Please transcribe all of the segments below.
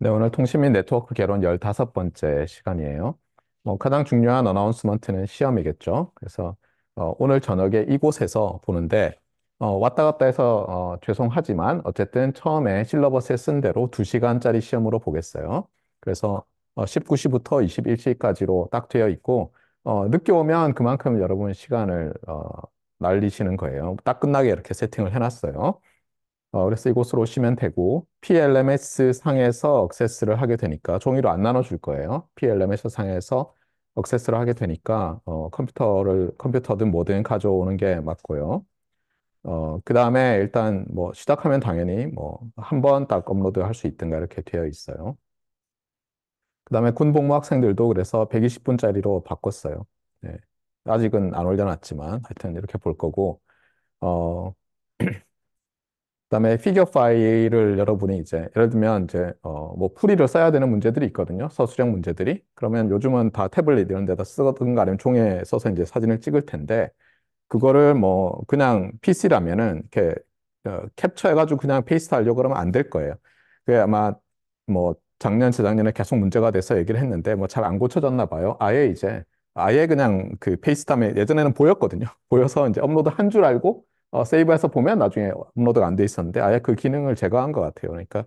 네, 오늘 통신 및 네트워크 개론 15번째 시간이에요. 가장 중요한 어나운스먼트는 시험이겠죠. 그래서 오늘 저녁에 이곳에서 보는데 왔다 갔다 해서 죄송하지만 어쨌든 처음에 실러버스에 쓴 대로 2시간짜리 시험으로 보겠어요. 그래서 19시부터 21시까지로 딱 되어 있고 늦게 오면 그만큼 여러분 시간을 날리시는 거예요. 딱 끝나게 이렇게 세팅을 해놨어요. 그래서 이곳으로 오시면 되고, PLMS 상에서 액세스를 하게 되니까, 종이로 안 나눠줄 거예요. PLMS 상에서 액세스를 하게 되니까, 컴퓨터든 뭐든 가져오는 게 맞고요. 그 다음에 일단 뭐, 시작하면 당연히 뭐, 한 번 딱 업로드 할 수 있든가 이렇게 되어 있어요. 그 다음에 군복무 학생들도 그래서 120분짜리로 바꿨어요. 네. 아직은 안 올려놨지만, 하여튼 이렇게 볼 거고, 어, 그다음에 피겨 파일을 여러분이 이제 예를 들면 이제 뭐 풀이를 써야 되는 문제들이 있거든요. 서술형 문제들이. 그러면 요즘은 다 태블릿 이런 데다 쓰든가 아니면 종이에 써서 이제 사진을 찍을 텐데 그거를 뭐 그냥 PC라면은 이렇게 캡처해가지고 그냥 페이스트 하려고 그러면 안 될 거예요. 그게 아마 뭐 작년, 재작년에 계속 문제가 돼서 얘기를 했는데 뭐 잘 안 고쳐졌나 봐요. 아예 그냥 그 페이스트하면 예전에는 보였거든요. 보여서 이제 업로드 한 줄 알고 세이브해서 보면 나중에 업로드가 안 돼 있었는데 아예 그 기능을 제거한 것 같아요. 그러니까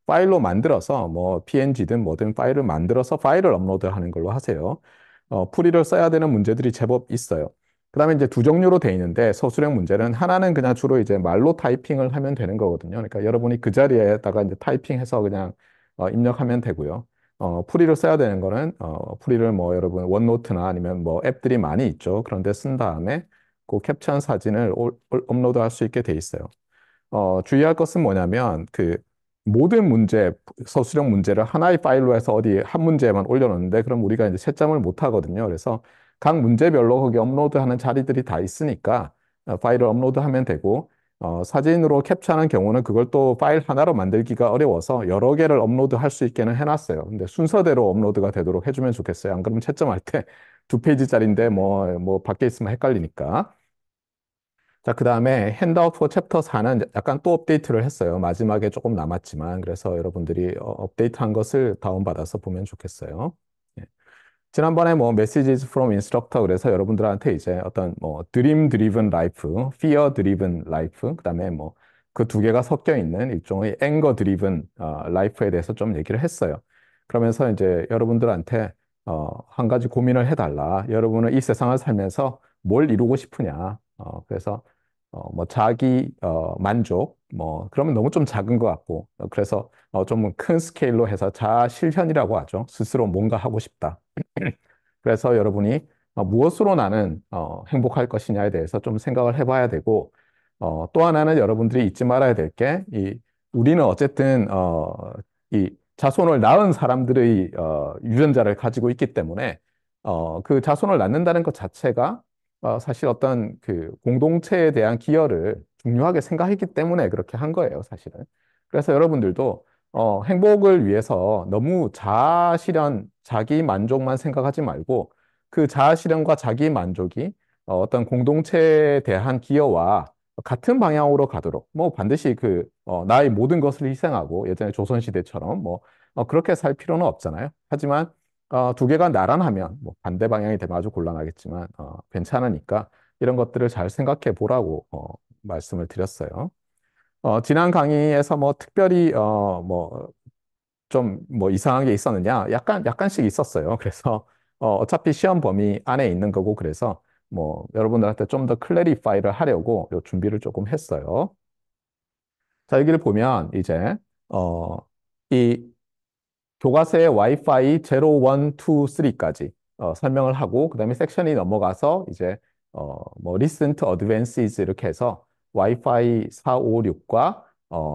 파일로 만들어서 뭐 PNG든 뭐든 파일을 만들어서 파일을 업로드하는 걸로 하세요. 풀이를 써야 되는 문제들이 제법 있어요. 그다음에 이제 두 종류로 돼 있는데 서술형 문제는 하나는 그냥 주로 이제 말로 타이핑을 하면 되는 거거든요. 그러니까 여러분이 그 자리에다가 이제 타이핑해서 그냥 입력하면 되고요. 풀이를 써야 되는 거는 풀이를 뭐 여러분 원노트나 아니면 뭐 앱들이 많이 있죠. 그런데 쓴 다음에 그 캡처한 사진을 업로드할 수 있게 돼 있어요. 주의할 것은 뭐냐면 그 모든 문제, 서술형 문제를 하나의 파일로 해서 어디 한 문제에만 올려놓는데 그럼 우리가 이제 채점을 못 하거든요. 그래서 각 문제별로 거기 업로드하는 자리들이 다 있으니까 파일을 업로드하면 되고 사진으로 캡처하는 경우는 그걸 또 파일 하나로 만들기가 어려워서 여러 개를 업로드할 수 있게는 해놨어요. 근데 순서대로 업로드가 되도록 해주면 좋겠어요. 안 그러면 채점할 때 2페이지짜리인데 뭐 밖에 있으면 헷갈리니까. 자, 그 다음에 핸드아웃 포 챕터 4는 약간 또 업데이트를 했어요. 마지막에 조금 남았지만. 그래서 여러분들이 업데이트한 것을 다운받아서 보면 좋겠어요. 예. 지난번에 뭐 Messages from Instructor 그래서 여러분들한테 이제 어떤 뭐 Dream Driven Life, Fear Driven Life, 그 다음에 뭐 그 두 개가 섞여 있는 일종의 Anger Driven Life에 대해서 좀 얘기를 했어요. 그러면서 이제 여러분들한테 한 가지 고민을 해달라. 여러분은 이 세상을 살면서 뭘 이루고 싶으냐. 그래서 뭐 자기 만족 뭐 그러면 너무 좀 작은 것 같고 그래서 좀 큰 스케일로 해서 자아 실현이라고 하죠. 스스로 뭔가 하고 싶다. 그래서 여러분이 무엇으로 나는 행복할 것이냐에 대해서 좀 생각을 해봐야 되고 또 하나는 여러분들이 잊지 말아야 될 게 우리는 어쨌든 이 자손을 낳은 사람들의 유전자를 가지고 있기 때문에 그 자손을 낳는다는 것 자체가 사실 어떤 그 공동체에 대한 기여를 중요하게 생각했기 때문에 그렇게 한 거예요, 사실은. 그래서 여러분들도 행복을 위해서 너무 자아 실현, 자기 만족만 생각하지 말고 그 자아 실현과 자기 만족이 어떤 공동체에 대한 기여와 같은 방향으로 가도록 뭐 반드시 나의 모든 것을 희생하고 예전에 조선시대처럼 뭐 그렇게 살 필요는 없잖아요. 하지만 두 개가 나란하면 뭐 반대 방향이 되면 아주 곤란하겠지만 괜찮으니까 이런 것들을 잘 생각해 보라고 말씀을 드렸어요. 지난 강의에서 뭐 특별히 뭐 좀 뭐 이상한 게 있었느냐? 약간씩 있었어요. 그래서 어차피 시험 범위 안에 있는 거고 그래서 뭐 여러분들한테 좀 더 클래리파이를 하려고 요 준비를 조금 했어요. 자, 여기를 보면 이제 이 교과서의 와이파이 0, 1, 2, 3까지 설명을 하고 그다음에 섹션이 넘어가서 이제 뭐 recent advances 이렇게 해서 와이파이 4, 5, 6과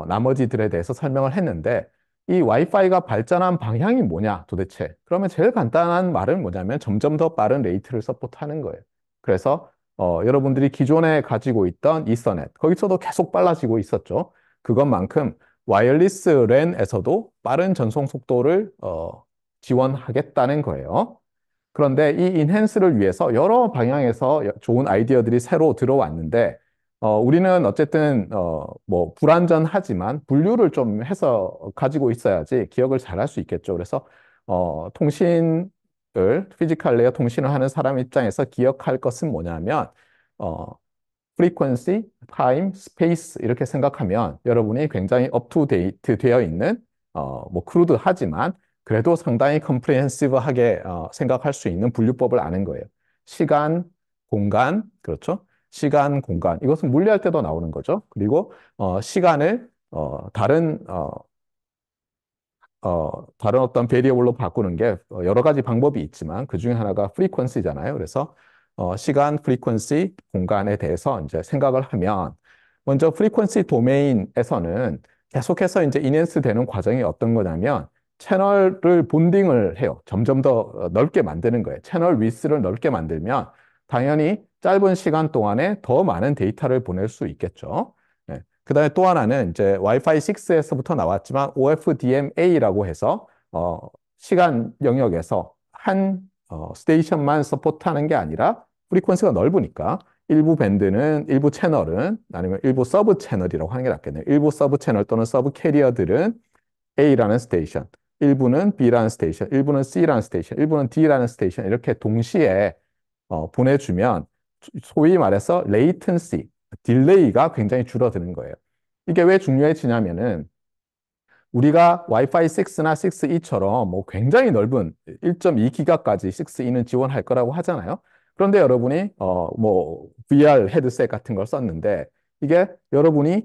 나머지들에 대해서 설명을 했는데 이 와이파이가 발전한 방향이 뭐냐 도대체? 그러면 제일 간단한 말은 뭐냐면 점점 더 빠른 레이트를 서포트하는 거예요. 그래서 여러분들이 기존에 가지고 있던 이서넷 거기서도 계속 빨라지고 있었죠. 그것만큼 와이어리스 랜에서도 빠른 전송 속도를 지원하겠다는 거예요. 그런데 이 인핸스를 위해서 여러 방향에서 좋은 아이디어들이 새로 들어왔는데 우리는 어쨌든, 뭐, 불완전하지만 분류를 좀 해서 가지고 있어야지 기억을 잘 할 수 있겠죠. 그래서, 통신을, 피지컬 레이어 통신을 하는 사람 입장에서 기억할 것은 뭐냐면, 어, frequency, time, space 이렇게 생각하면 여러분이 굉장히 업투데이트 되어 있는 뭐 크루드하지만 그래도 상당히 컴프리헨시브하게 생각할 수 있는 분류법을 아는 거예요. 시간, 공간, 그렇죠? 시간, 공간. 이것은 물리할 때도 나오는 거죠. 그리고 시간을 다른 어떤 베리어블로 바꾸는 게 여러 가지 방법이 있지만 그 중에 하나가 프리퀀시잖아요. 그래서 시간, 프리퀀시, 공간에 대해서 이제 생각을 하면 먼저 프리퀀시 도메인에서는 계속해서 이제 인핸스 되는 과정이 어떤 거냐면 채널을 본딩을 해요. 점점 더 넓게 만드는 거예요. 채널 위스를 넓게 만들면 당연히 짧은 시간 동안에 더 많은 데이터를 보낼 수 있겠죠. 네. 그다음에 또 하나는 이제 와이파이 6에서부터 나왔지만 OFDMA라고 해서 시간 영역에서 한 스테이션만 서포트하는 게 아니라 프리퀀시가 넓으니까 일부 밴드는 일부 채널은 아니면 일부 서브 채널이라고 하는 게 낫겠네요. 일부 서브 채널 또는 서브 캐리어들은 A라는 스테이션, 일부는 B라는 스테이션, 일부는 C라는 스테이션, 일부는 D라는 스테이션 이렇게 동시에 보내주면 소위 말해서 레이턴시, 딜레이가 굉장히 줄어드는 거예요. 이게 왜 중요해지냐면은 우리가 와이파이 6나 6E처럼 뭐 굉장히 넓은 1.2기가까지 6E는 지원할 거라고 하잖아요. 그런데 여러분이 뭐 VR 헤드셋 같은 걸 썼는데 이게 여러분이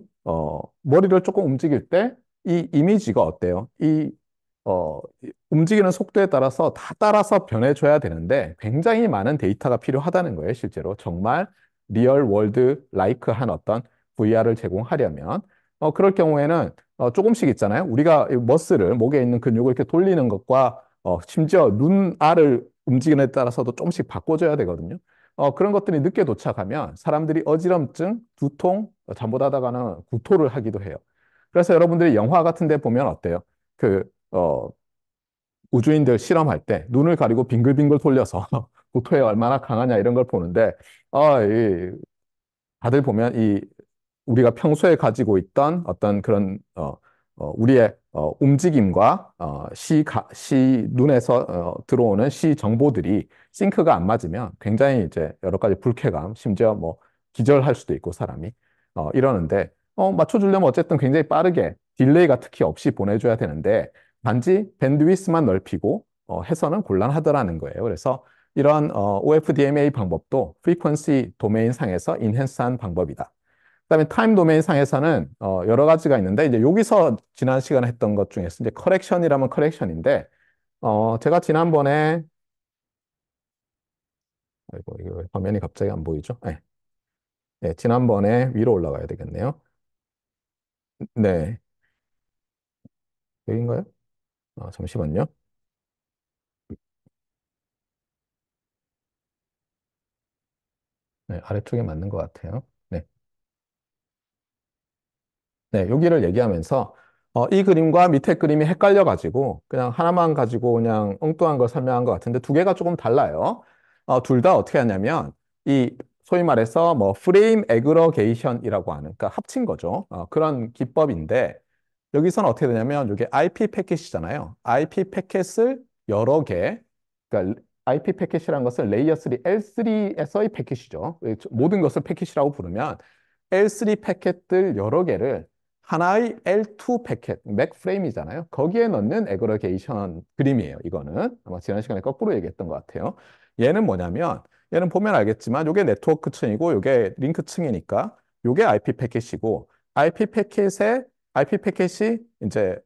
머리를 조금 움직일 때 이 이미지가 어때요? 움직이는 속도에 따라서 다 따라서 변해줘야 되는데 굉장히 많은 데이터가 필요하다는 거예요, 실제로. 정말 리얼 월드 라이크한 어떤 VR을 제공하려면. 그럴 경우에는 조금씩 있잖아요. 우리가 이 머슬을, 목에 있는 근육을 이렇게 돌리는 것과 심지어 눈알을 움직이는 데 따라서도 조금씩 바꿔줘야 되거든요. 그런 것들이 늦게 도착하면 사람들이 어지럼증, 두통, 잠못하다가는 구토를 하기도 해요. 그래서 여러분들이 영화 같은 데 보면 어때요? 그, 우주인들 실험할 때 눈을 가리고 빙글빙글 돌려서 구토에 얼마나 강하냐 이런 걸 보는데, 다들 보면 우리가 평소에 가지고 있던 어떤 그런 우리의 움직임과 눈에서 들어오는 시 정보들이 싱크가 안 맞으면 굉장히 이제 여러 가지 불쾌감, 심지어 뭐 기절할 수도 있고 사람이 이러는데 맞춰주려면 어쨌든 굉장히 빠르게 딜레이가 특히 없이 보내줘야 되는데 단지 밴드위스만 넓히고 해서는 곤란하더라는 거예요. 그래서 이런 OFDMA 방법도 프리퀀시 도메인 상에서 인핸스한 방법이다. 그다음에 타임 도메인 상에서는 여러 가지가 있는데 이제 여기서 지난 시간에 했던 것 중에서 이제 커렉션이라면 커렉션인데 제가 지난번에 아이고 이거 왜 화면이 갑자기 안 보이죠? 네. 네, 지난번에 위로 올라가야 되겠네요. 네, 여기인가요? 잠시만요. 네, 아래쪽에 맞는 것 같아요. 네. 네, 여기를 얘기하면서 이 그림과 밑에 그림이 헷갈려가지고 그냥 하나만 가지고 그냥 엉뚱한 걸 설명한 것 같은데 두 개가 조금 달라요. 둘 다 어떻게 하냐면 이 소위 말해서 뭐 프레임 애그러게이션이라고 하는 그러니까 합친 거죠. 그런 기법인데 여기서는 어떻게 되냐면 이게 IP 패킷이잖아요. IP 패킷을 여러 개 그러니까 IP 패킷이라는 것은 레이어 3 L3에서의 패킷이죠. 모든 것을 패킷이라고 부르면 L3 패킷들 여러 개를 하나의 L2 패킷, 맥 프레임이잖아요. 거기에 넣는 애그러게이션 그림이에요. 이거는 아마 지난 시간에 거꾸로 얘기했던 것 같아요. 얘는 뭐냐면 얘는 보면 알겠지만 이게 네트워크 층이고 이게 링크 층이니까 이게 IP 패킷이고 IP 패킷이 이제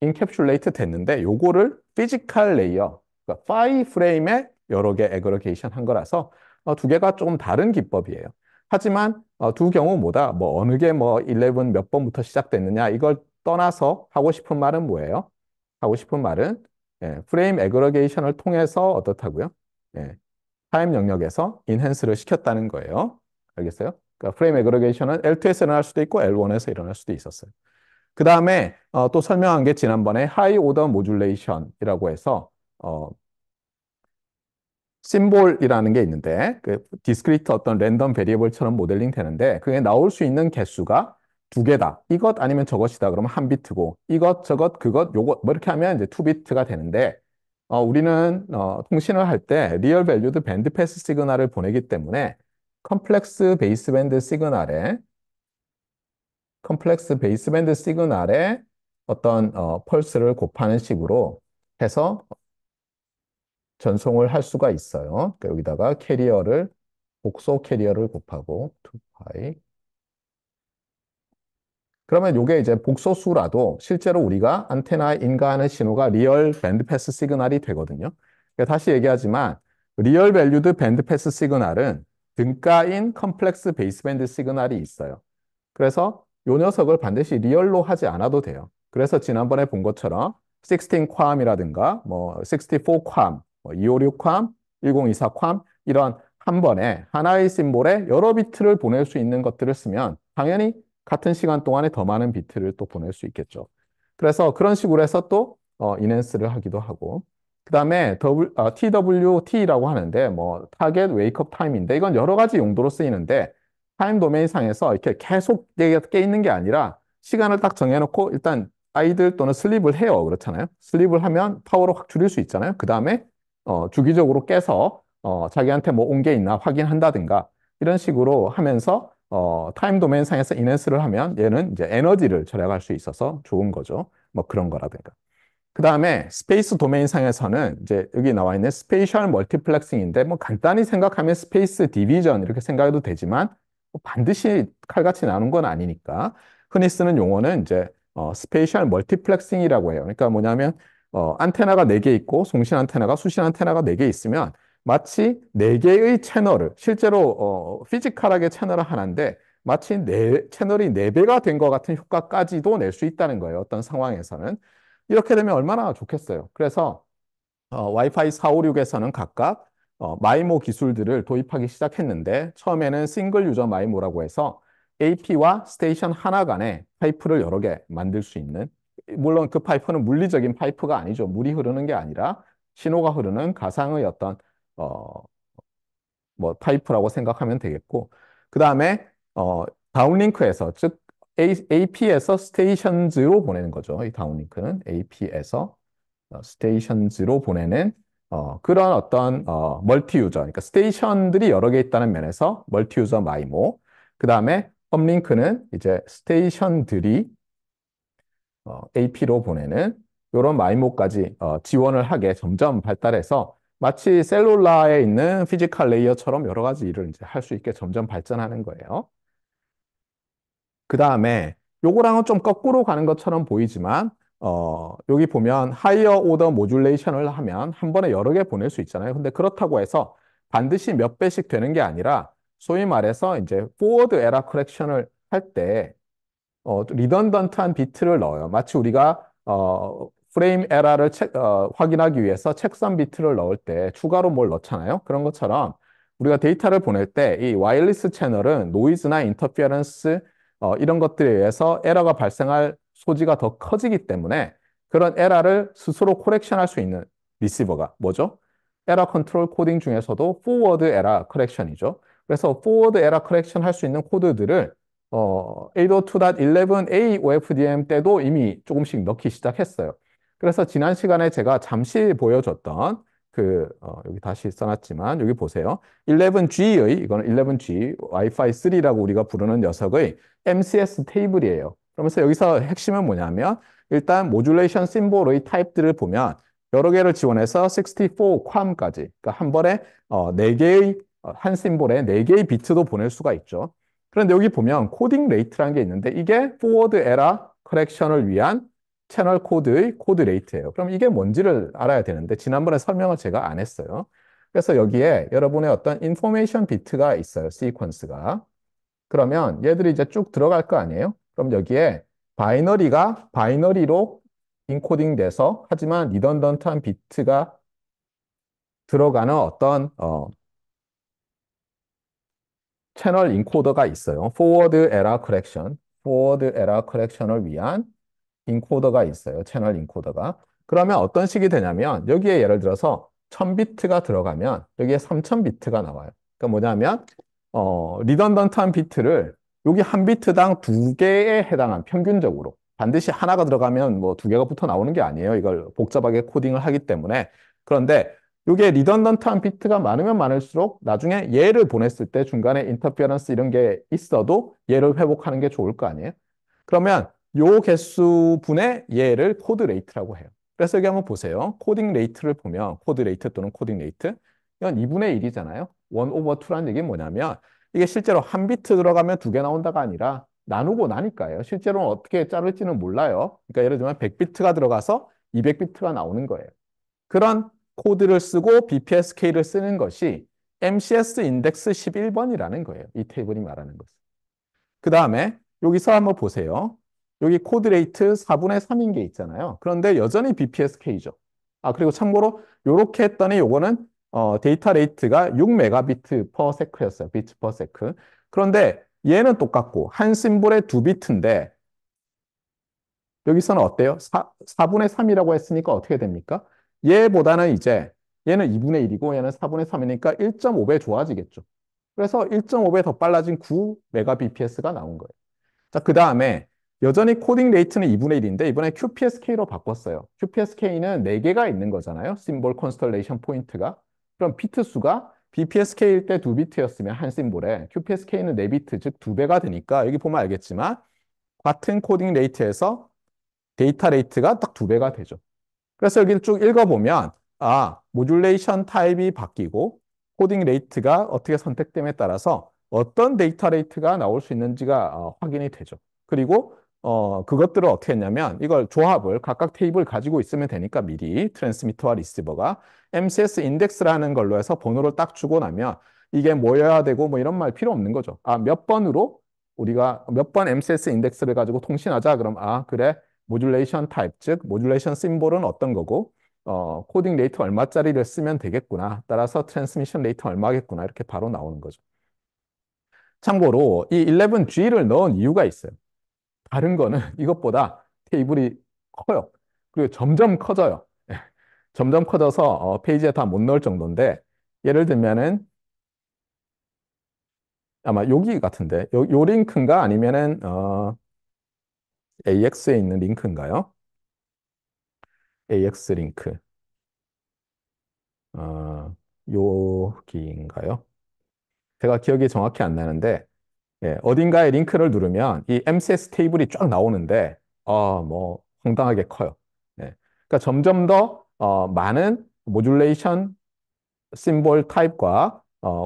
인캡슐레이트 됐는데 요거를 피지컬 레이어, 그러니까 파이 프레임에 여러 개 애그러게이션 한 거라서 두 개가 조금 다른 기법이에요. 하지만 두 경우 모두 뭐 어느 게 뭐 11 몇 번부터 시작됐느냐 이걸 떠나서 하고 싶은 말은 뭐예요? 하고 싶은 말은 프레임 애그러게이션을 통해서 어떻다고요? 예, 타임 영역에서 인핸스를 시켰다는 거예요. 알겠어요? 그러니까 프레임 애그러게이션은 L2에서 일어날 수도 있고 L1에서 일어날 수도 있었어요. 그 다음에 또 설명한 게 지난번에 하이 오더 모듈레이션이라고 해서 어, 심볼이라는 게 있는데 그 디스크리트 어떤 랜덤 베리어블처럼 모델링 되는데 그게 나올 수 있는 개수가 두 개다. 이것 아니면 저것이다. 그러면 한 비트고 이것 저것 그것 요것 뭐 이렇게 하면 이제 투 비트가 되는데 우리는 통신을 할 때 리얼 밸류드 밴드 패스 시그널을 보내기 때문에 컴플렉스 베이스밴드 시그널에 어떤 펄스를 곱하는 식으로 해서 전송을 할 수가 있어요. 그러니까 여기다가 복소 캐리어를 곱하고 2파이. 그러면 이게 이제 복소수라도 실제로 우리가 안테나에 인가하는 신호가 리얼 밴드 패스 시그널이 되거든요. 그러니까 다시 얘기하지만 리얼 밸류드 밴드 패스 시그널은 등가인 컴플렉스 베이스밴드 시그널이 있어요. 그래서 이 녀석을 반드시 리얼로 하지 않아도 돼요. 그래서 지난번에 본 것처럼 16쿼암이라든가 뭐 64쿼암, 256쿼암, 1024쿼암 이런 한 번에 하나의 심볼에 여러 비트를 보낼 수 있는 것들을 쓰면 당연히 같은 시간 동안에 더 많은 비트를 또 보낼 수 있겠죠. 그래서 그런 식으로 해서 또 인핸스를 하기도 하고 그 다음에 TWT라고 하는데 뭐 타겟 웨이크업 타임인데 이건 여러 가지 용도로 쓰이는데 타임 도메인 상에서 이렇게 계속 깨 있는 게 아니라 시간을 딱 정해놓고 일단 아이들 또는 슬립을 해요. 그렇잖아요. 슬립을 하면 파워를 확 줄일 수 있잖아요. 그 다음에 주기적으로 깨서 자기한테 뭐 온 게 있나 확인한다든가 이런 식으로 하면서 타임 도메인 상에서 인핸스를 하면 얘는 이제 에너지를 절약할 수 있어서 좋은 거죠. 뭐 그런 거라든가. 그 다음에 스페이스 도메인 상에서는 이제 여기 나와 있는 스페이셜 멀티플렉싱인데 뭐 간단히 생각하면 스페이스 디비전 이렇게 생각해도 되지만 뭐 반드시 칼같이 나눈 건 아니니까 흔히 쓰는 용어는 이제 스페이셜 멀티플렉싱이라고 해요. 그러니까 뭐냐면 안테나가 4개 있고 송신 안테나가 수신 안테나가 4개 있으면 마치 4개의 채널을 실제로 피지컬하게 채널을 하나인데 마치 채널이 4배가 된 것 같은 효과까지도 낼 수 있다는 거예요. 어떤 상황에서는. 이렇게 되면 얼마나 좋겠어요. 그래서 와이파이 456에서는 각각 마이모 기술들을 도입하기 시작했는데 처음에는 싱글 유저 마이모라고 해서 AP와 스테이션 하나 간에 파이프를 여러 개 만들 수 있는 물론 그 파이프는 물리적인 파이프가 아니죠. 물이 흐르는 게 아니라 신호가 흐르는 가상의 어떤 어, 뭐 타이프라고 생각하면 되겠고 그 다음에 다운링크에서 즉 AP에서 스테이션즈로 보내는 거죠. 이 다운링크는 AP에서 스테이션즈로 보내는 그런 어떤 멀티 유저, 그러니까 스테이션들이 여러 개 있다는 면에서 멀티 유저 마이모. 그 다음에 업링크는 이제 스테이션들이 AP로 보내는 이런 마이모까지 지원을 하게 점점 발달해서 마치 셀룰라에 있는 피지컬 레이어처럼 여러 가지 일을 이제 할 수 있게 점점 발전하는 거예요. 그 다음에 요거랑은 좀 거꾸로 가는 것처럼 보이지만 여기 보면 하이어 오더 모듈레이션을 하면 한 번에 여러 개 보낼 수 있잖아요. 근데 그렇다고 해서 반드시 몇 배씩 되는 게 아니라 소위 말해서 이제 포워드 에러 커렉션을 할 때 리던던트한 비트를 넣어요. 마치 우리가 프레임 에러를 확인하기 위해서 책선 비트를 넣을 때 추가로 뭘 넣잖아요. 그런 것처럼 우리가 데이터를 보낼 때 이 와이어리스 채널은 노이즈나 인터피어런스 이런 것들에 의해서 에러가 발생할 소지가 더 커지기 때문에 그런 에러를 스스로 코렉션할 수 있는 리시버가 뭐죠? 에러 컨트롤 코딩 중에서도 포워드 에러 커렉션이죠. 그래서 포워드 에러 커렉션 할 수 있는 코드들을 802.11a OFDM 때도 이미 조금씩 넣기 시작했어요. 그래서 지난 시간에 제가 잠시 보여줬던 여기 다시 써놨지만 여기 보세요. 11G의 이거는 11G 와이파이 3라고 우리가 부르는 녀석의 MCS 테이블이에요. 그러면서 여기서 핵심은 뭐냐면 일단 모듈레이션 심볼의 타입들을 보면 여러 개를 지원해서 64쿼암까지 그러니까 한 번에 한 심볼에 4개의 비트도 보낼 수가 있죠. 그런데 여기 보면 코딩 레이트라는 게 있는데 이게 포워드 에러 커렉션을 위한 채널 코드의 코드 레이트예요. 그럼 이게 뭔지를 알아야 되는데 지난번에 설명을 제가 안 했어요. 그래서 여기에 여러분의 어떤 인포메이션 비트가 있어요. 시퀀스가. 그러면 얘들이 이제 쭉 들어갈 거 아니에요? 그럼 여기에 바이너리가 바이너리로 인코딩 돼서 하지만 리던던트한 비트가 들어가는 어떤 채널 인코더가 있어요. 포워드 에러 커렉션, 포워드 에러 커렉션을 위한 인코더가 있어요. 채널 인코더가. 그러면 어떤 식이 되냐면 여기에 예를 들어서 1000비트가 들어가면 여기에 3000비트가 나와요. 그러니까 뭐냐면 리던던트한 비트를 여기 한 비트당 두 개에 해당한 평균적으로 반드시 하나가 들어가면 뭐 두 개가 붙어 나오는 게 아니에요. 이걸 복잡하게 코딩을 하기 때문에. 그런데 이게 리던던트한 비트가 많으면 많을수록 나중에 얘를 보냈을 때 중간에 인터피어런스 이런 게 있어도 얘를 회복하는 게 좋을 거 아니에요. 그러면 요 개수분의 얘를 코드 레이트라고 해요. 그래서 여기 한번 보세요. 코딩 레이트를 보면 코드 레이트 또는 코딩 레이트 이건 2분의 1이잖아요. 1 오버 2라는 얘기는 뭐냐면 이게 실제로 한 비트 들어가면 두 개 나온다가 아니라 나누고 나니까요. 실제로는 어떻게 자를지는 몰라요. 그러니까 예를 들면 100비트가 들어가서 200비트가 나오는 거예요. 그런 코드를 쓰고 BPSK를 쓰는 것이 MCS 인덱스 11번이라는 거예요. 이 테이블이 말하는 것은. 그 다음에 여기서 한번 보세요. 여기 코드 레이트 4분의 3인 게 있잖아요. 그런데 여전히 BPSK죠. 아, 그리고 참고로 이렇게 했더니 요거는 데이터 레이트가 6메가비트 퍼 세크였어요. 비트 퍼 세크. 그런데 얘는 똑같고 한 심볼에 2비트인데 여기서는 어때요? 4분의 3이라고 했으니까 어떻게 됩니까? 얘보다는 이제 얘는 2분의 1이고 얘는 4분의 3이니까 1.5배 좋아지겠죠. 그래서 1.5배 더 빨라진 9메가bps가 나온 거예요. 자, 그 다음에 여전히 코딩 레이트는 2분의 1인데 이번에 QPSK로 바꿨어요. QPSK는 4개가 있는 거잖아요. 심볼 컨스텔레이션 포인트가. 그럼 비트 수가 BPSK일 때 2비트였으면 한 심볼에 QPSK는 4비트, 즉 2배가 되니까 여기 보면 알겠지만 같은 코딩 레이트에서 데이터 레이트가 딱 2배가 되죠. 그래서 여기를 쭉 읽어보면 모듈레이션 타입이 바뀌고 코딩 레이트가 어떻게 선택됨에 따라서 어떤 데이터 레이트가 나올 수 있는지가 확인이 되죠. 그리고 그것들을 어떻게 했냐면 이걸 조합을 각각 테이블 가지고 있으면 되니까 미리 트랜스미터와 리시버가 MCS 인덱스라는 걸로 해서 번호를 딱 주고 나면 이게 뭐여야 되고 뭐 이런 말 필요 없는 거죠. 몇 번으로 우리가 몇 번 MCS 인덱스를 가지고 통신하자. 그럼 그래. 모듈레이션 타입, 즉 모듈레이션 심볼은 어떤 거고 코딩 레이트 얼마짜리를 쓰면 되겠구나. 따라서 트랜스미션 레이트 얼마겠구나. 이렇게 바로 나오는 거죠. 참고로 이 11G를 넣은 이유가 있어요. 다른 거는 이것보다 테이블이 커요. 그리고 점점 커져요. 점점 커져서 페이지에 다 못 넣을 정도인데 예를 들면은 아마 여기 같은데 요 링크인가 아니면은 AX에 있는 링크인가요? AX 링크. 여기인가요? 제가 기억이 정확히 안 나는데 어딘가에 링크를 누르면 이 MCS 테이블이 쫙 나오는데 뭐 황당하게 커요. 그러니까 점점 더 많은 모듈레이션 심볼 타입과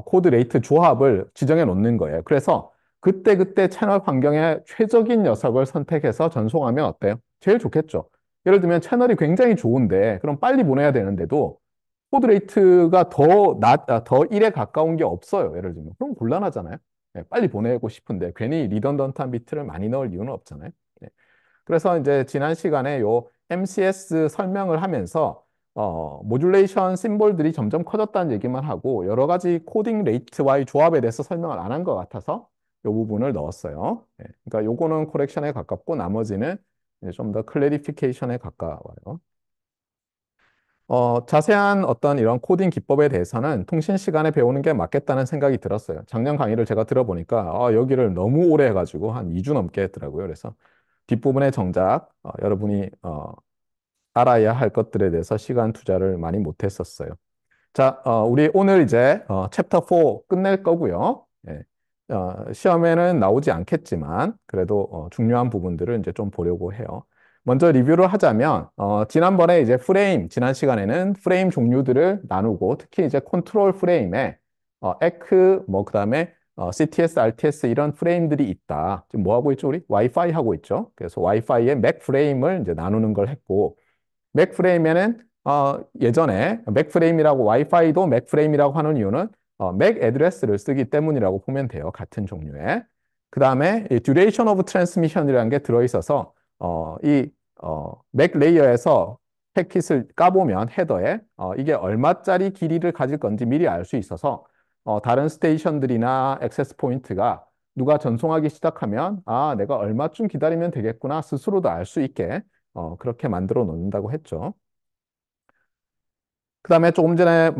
코드 레이트 조합을 지정해 놓는 거예요. 그래서 그때그때 채널 환경에 최적인 녀석을 선택해서 전송하면 어때요? 제일 좋겠죠. 예를 들면 채널이 굉장히 좋은데 그럼 빨리 보내야 되는데도 코드 레이트가 더 1에 가까운 게 없어요. 예를 들면. 그럼 곤란하잖아요. 빨리 보내고 싶은데 괜히 리던던트한 비트를 많이 넣을 이유는 없잖아요. 네. 그래서 이제 지난 시간에 요 MCS 설명을 하면서 모듈레이션 심볼들이 점점 커졌다는 얘기만 하고 여러 가지 코딩 레이트와의 조합에 대해서 설명을 안 한 것 같아서 이 부분을 넣었어요. 그러니까 요거는 코렉션에 가깝고 나머지는 좀 더 클래리피케이션에 가까워요. 자세한 어떤 이런 코딩 기법에 대해서는 통신 시간에 배우는 게 맞겠다는 생각이 들었어요. 작년 강의를 제가 들어보니까 여기를 너무 오래 해가지고 한 2주 넘게 했더라고요. 그래서 뒷부분에 정작 여러분이 알아야 할 것들에 대해서 시간 투자를 많이 못했었어요. 자, 우리 오늘 이제 챕터 4 끝낼 거고요. 시험에는 나오지 않겠지만 그래도 중요한 부분들을 이제 좀 보려고 해요. 먼저 리뷰를 하자면 지난번에 이제 지난 시간에는 프레임 종류들을 나누고 특히 이제 컨트롤 프레임에 에크 뭐 그다음에 CTS, RTS 이런 프레임들이 있다. 지금 뭐 하고 있죠, 우리? 와이파이 하고 있죠. 그래서 와이파이의 맥 프레임을 이제 나누는 걸 했고 맥프레임에는 예전에 맥프레임이라고 와이파이도 맥프레임이라고 하는 이유는 맥 애드레스를 쓰기 때문이라고 보면 돼요. 같은 종류의. 그 다음에 이 duration of transmission이라는 게 들어있어서 맥 레이어에서 패킷을 까보면 헤더에 이게 얼마짜리 길이를 가질 건지 미리 알 수 있어서 다른 스테이션들이나 액세스 포인트가 누가 전송하기 시작하면 내가 얼마쯤 기다리면 되겠구나 스스로도 알 수 있게 그렇게 만들어 놓는다고 했죠. 그 다음에 조금 전에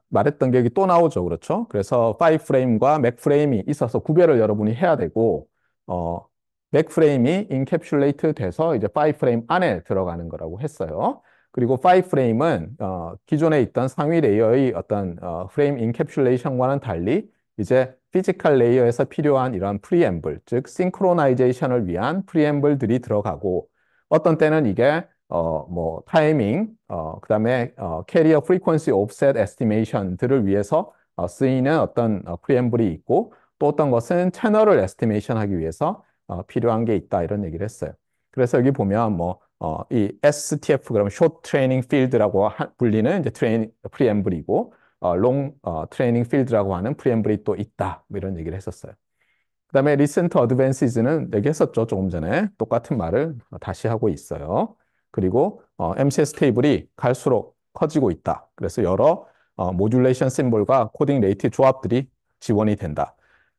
말했던 게 여기 또 나오죠. 그렇죠? 그래서 5프레임과 맥 프레임이 있어서 구별을 여러분이 해야 되고, 어, 맥 프레임이 인캡슐레이트 돼서 이제 5프레임 안에 들어가는 거라고 했어요. 그리고 5프레임은 기존에 있던 상위 레이어의 어떤 프레임 인캡슐레이션과는 달리 이제 피지컬 레이어에서 필요한 이런 프리앰블, 즉 싱크로나이제이션을 위한 프리앰블들이 들어가고 어떤 때는 이게 뭐 타이밍, 그다음에 캐리어 프리퀀시 옵셋 에스티메이션들을 위해서 쓰이는 어떤 프리앰블이 있고 또 어떤 것은 채널을 에스티메이션 하기 위해서 필요한 게 있다 이런 얘기를 했어요. 그래서 여기 보면 뭐 이 STF 그러면 Short Training Field라고 불리는 이제 프리앰블이고 Long Training Field라고 하는 프리앰블이 또 있다 뭐 이런 얘기를 했었어요. 그다음에 Recent Advances는 얘기했었죠 조금 전에 똑같은 말을 다시 하고 있어요. 그리고 MCS 테이블이 갈수록 커지고 있다. 그래서 여러 모듈레이션 심볼과 코딩 레이트 조합들이 지원이 된다.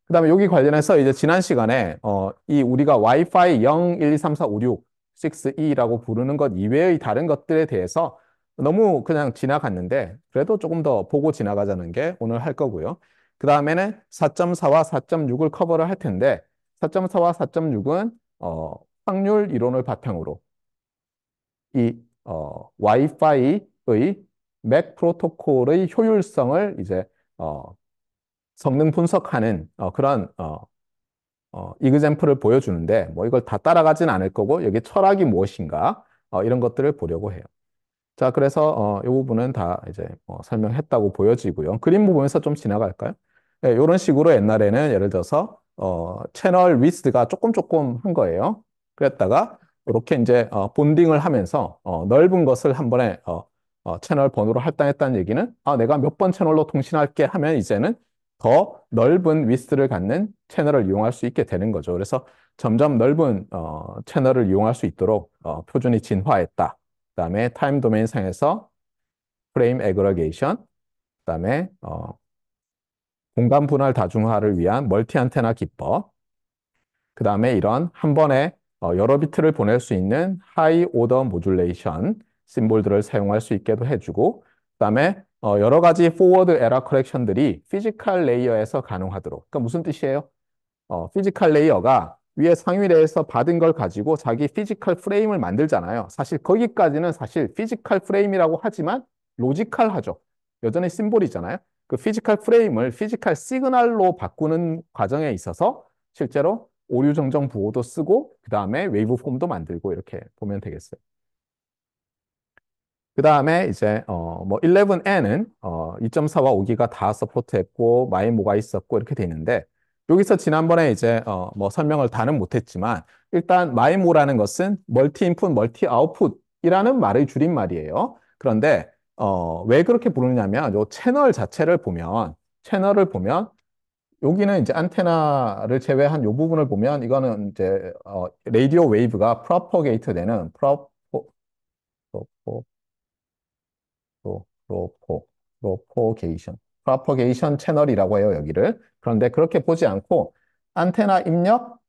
그다음에 여기 관련해서 이제 지난 시간에 이 우리가 와이파이 0, 1, 2, 3, 4, 5, 6, 6E라고 부르는 것 이외의 다른 것들에 대해서 너무 그냥 지나갔는데 그래도 조금 더 보고 지나가자는 게 오늘 할 거고요. 그 다음에는 4.4와 4.6을 커버를 할 텐데 4.4와 4.6은 확률 이론을 바탕으로 이 와이파이의 맥 프로토콜의 효율성을 이제 어, 성능 분석하는 그런 이그젬플을 보여주는데 뭐 이걸 다 따라가진 않을 거고 여기 철학이 무엇인가 이런 것들을 보려고 해요. 자, 그래서 이 부분은 다 이제 설명했다고 보여지고요. 그림 보면서 좀 지나갈까요? 네, 이런 식으로 옛날에는 예를 들어서 채널 위스가 조금 한 거예요. 그랬다가 이렇게 이제 본딩을 하면서 넓은 것을 한 번에 채널 번호로 할당했다는 얘기는 내가 몇 번 채널로 통신할게 하면 이제는 더 넓은 위스를 갖는 채널을 이용할 수 있게 되는 거죠. 그래서 점점 넓은 채널을 이용할 수 있도록 표준이 진화했다. 그다음에 타임 도메인 상에서 프레임 애그러게이션, 그다음에 공간 분할 다중화를 위한 멀티 안테나 기법, 그다음에 이런 한 번에 여러 비트를 보낼 수 있는 하이 오더 모듈레이션 심볼들을 사용할 수 있게도 해주고, 그다음에 여러 가지 포워드 에러 커렉션들이 피지컬 레이어에서 가능하도록. 그러니까 무슨 뜻이에요? 피지컬 레이어가 위에 상위 레이어에서 받은 걸 가지고 자기 피지컬 프레임을 만들잖아요. 사실 거기까지는 사실 피지컬 프레임이라고 하지만 로지컬하죠. 여전히 심볼이잖아요. 그 피지컬 프레임을 피지컬 시그널로 바꾸는 과정에 있어서 실제로 오류 정정 부호도 쓰고 그 다음에 웨이브 폼도 만들고 이렇게 보면 되겠어요. 그 다음에 이제 뭐 11N은 2.4와 5기가 다 서포트했고 마이모가 있었고 이렇게 돼 있는데 여기서 지난번에 이제 뭐 설명을 다는 못했지만 일단 마이모라는 것은 멀티 인풋 멀티 아웃풋이라는 말의 줄임말이에요. 그런데 왜 그렇게 부르냐면 요 채널을 보면 여기는 이제 안테나를 제외한 요 부분을 보면 이거는 이제 라디오 웨이브가 프로퍼게이트 되는 프로포 프로포, 프로포게이션. 프로포게이션 채널이라고 해요, 여기를. 그런데 그렇게 보지 않고 안테나 입력,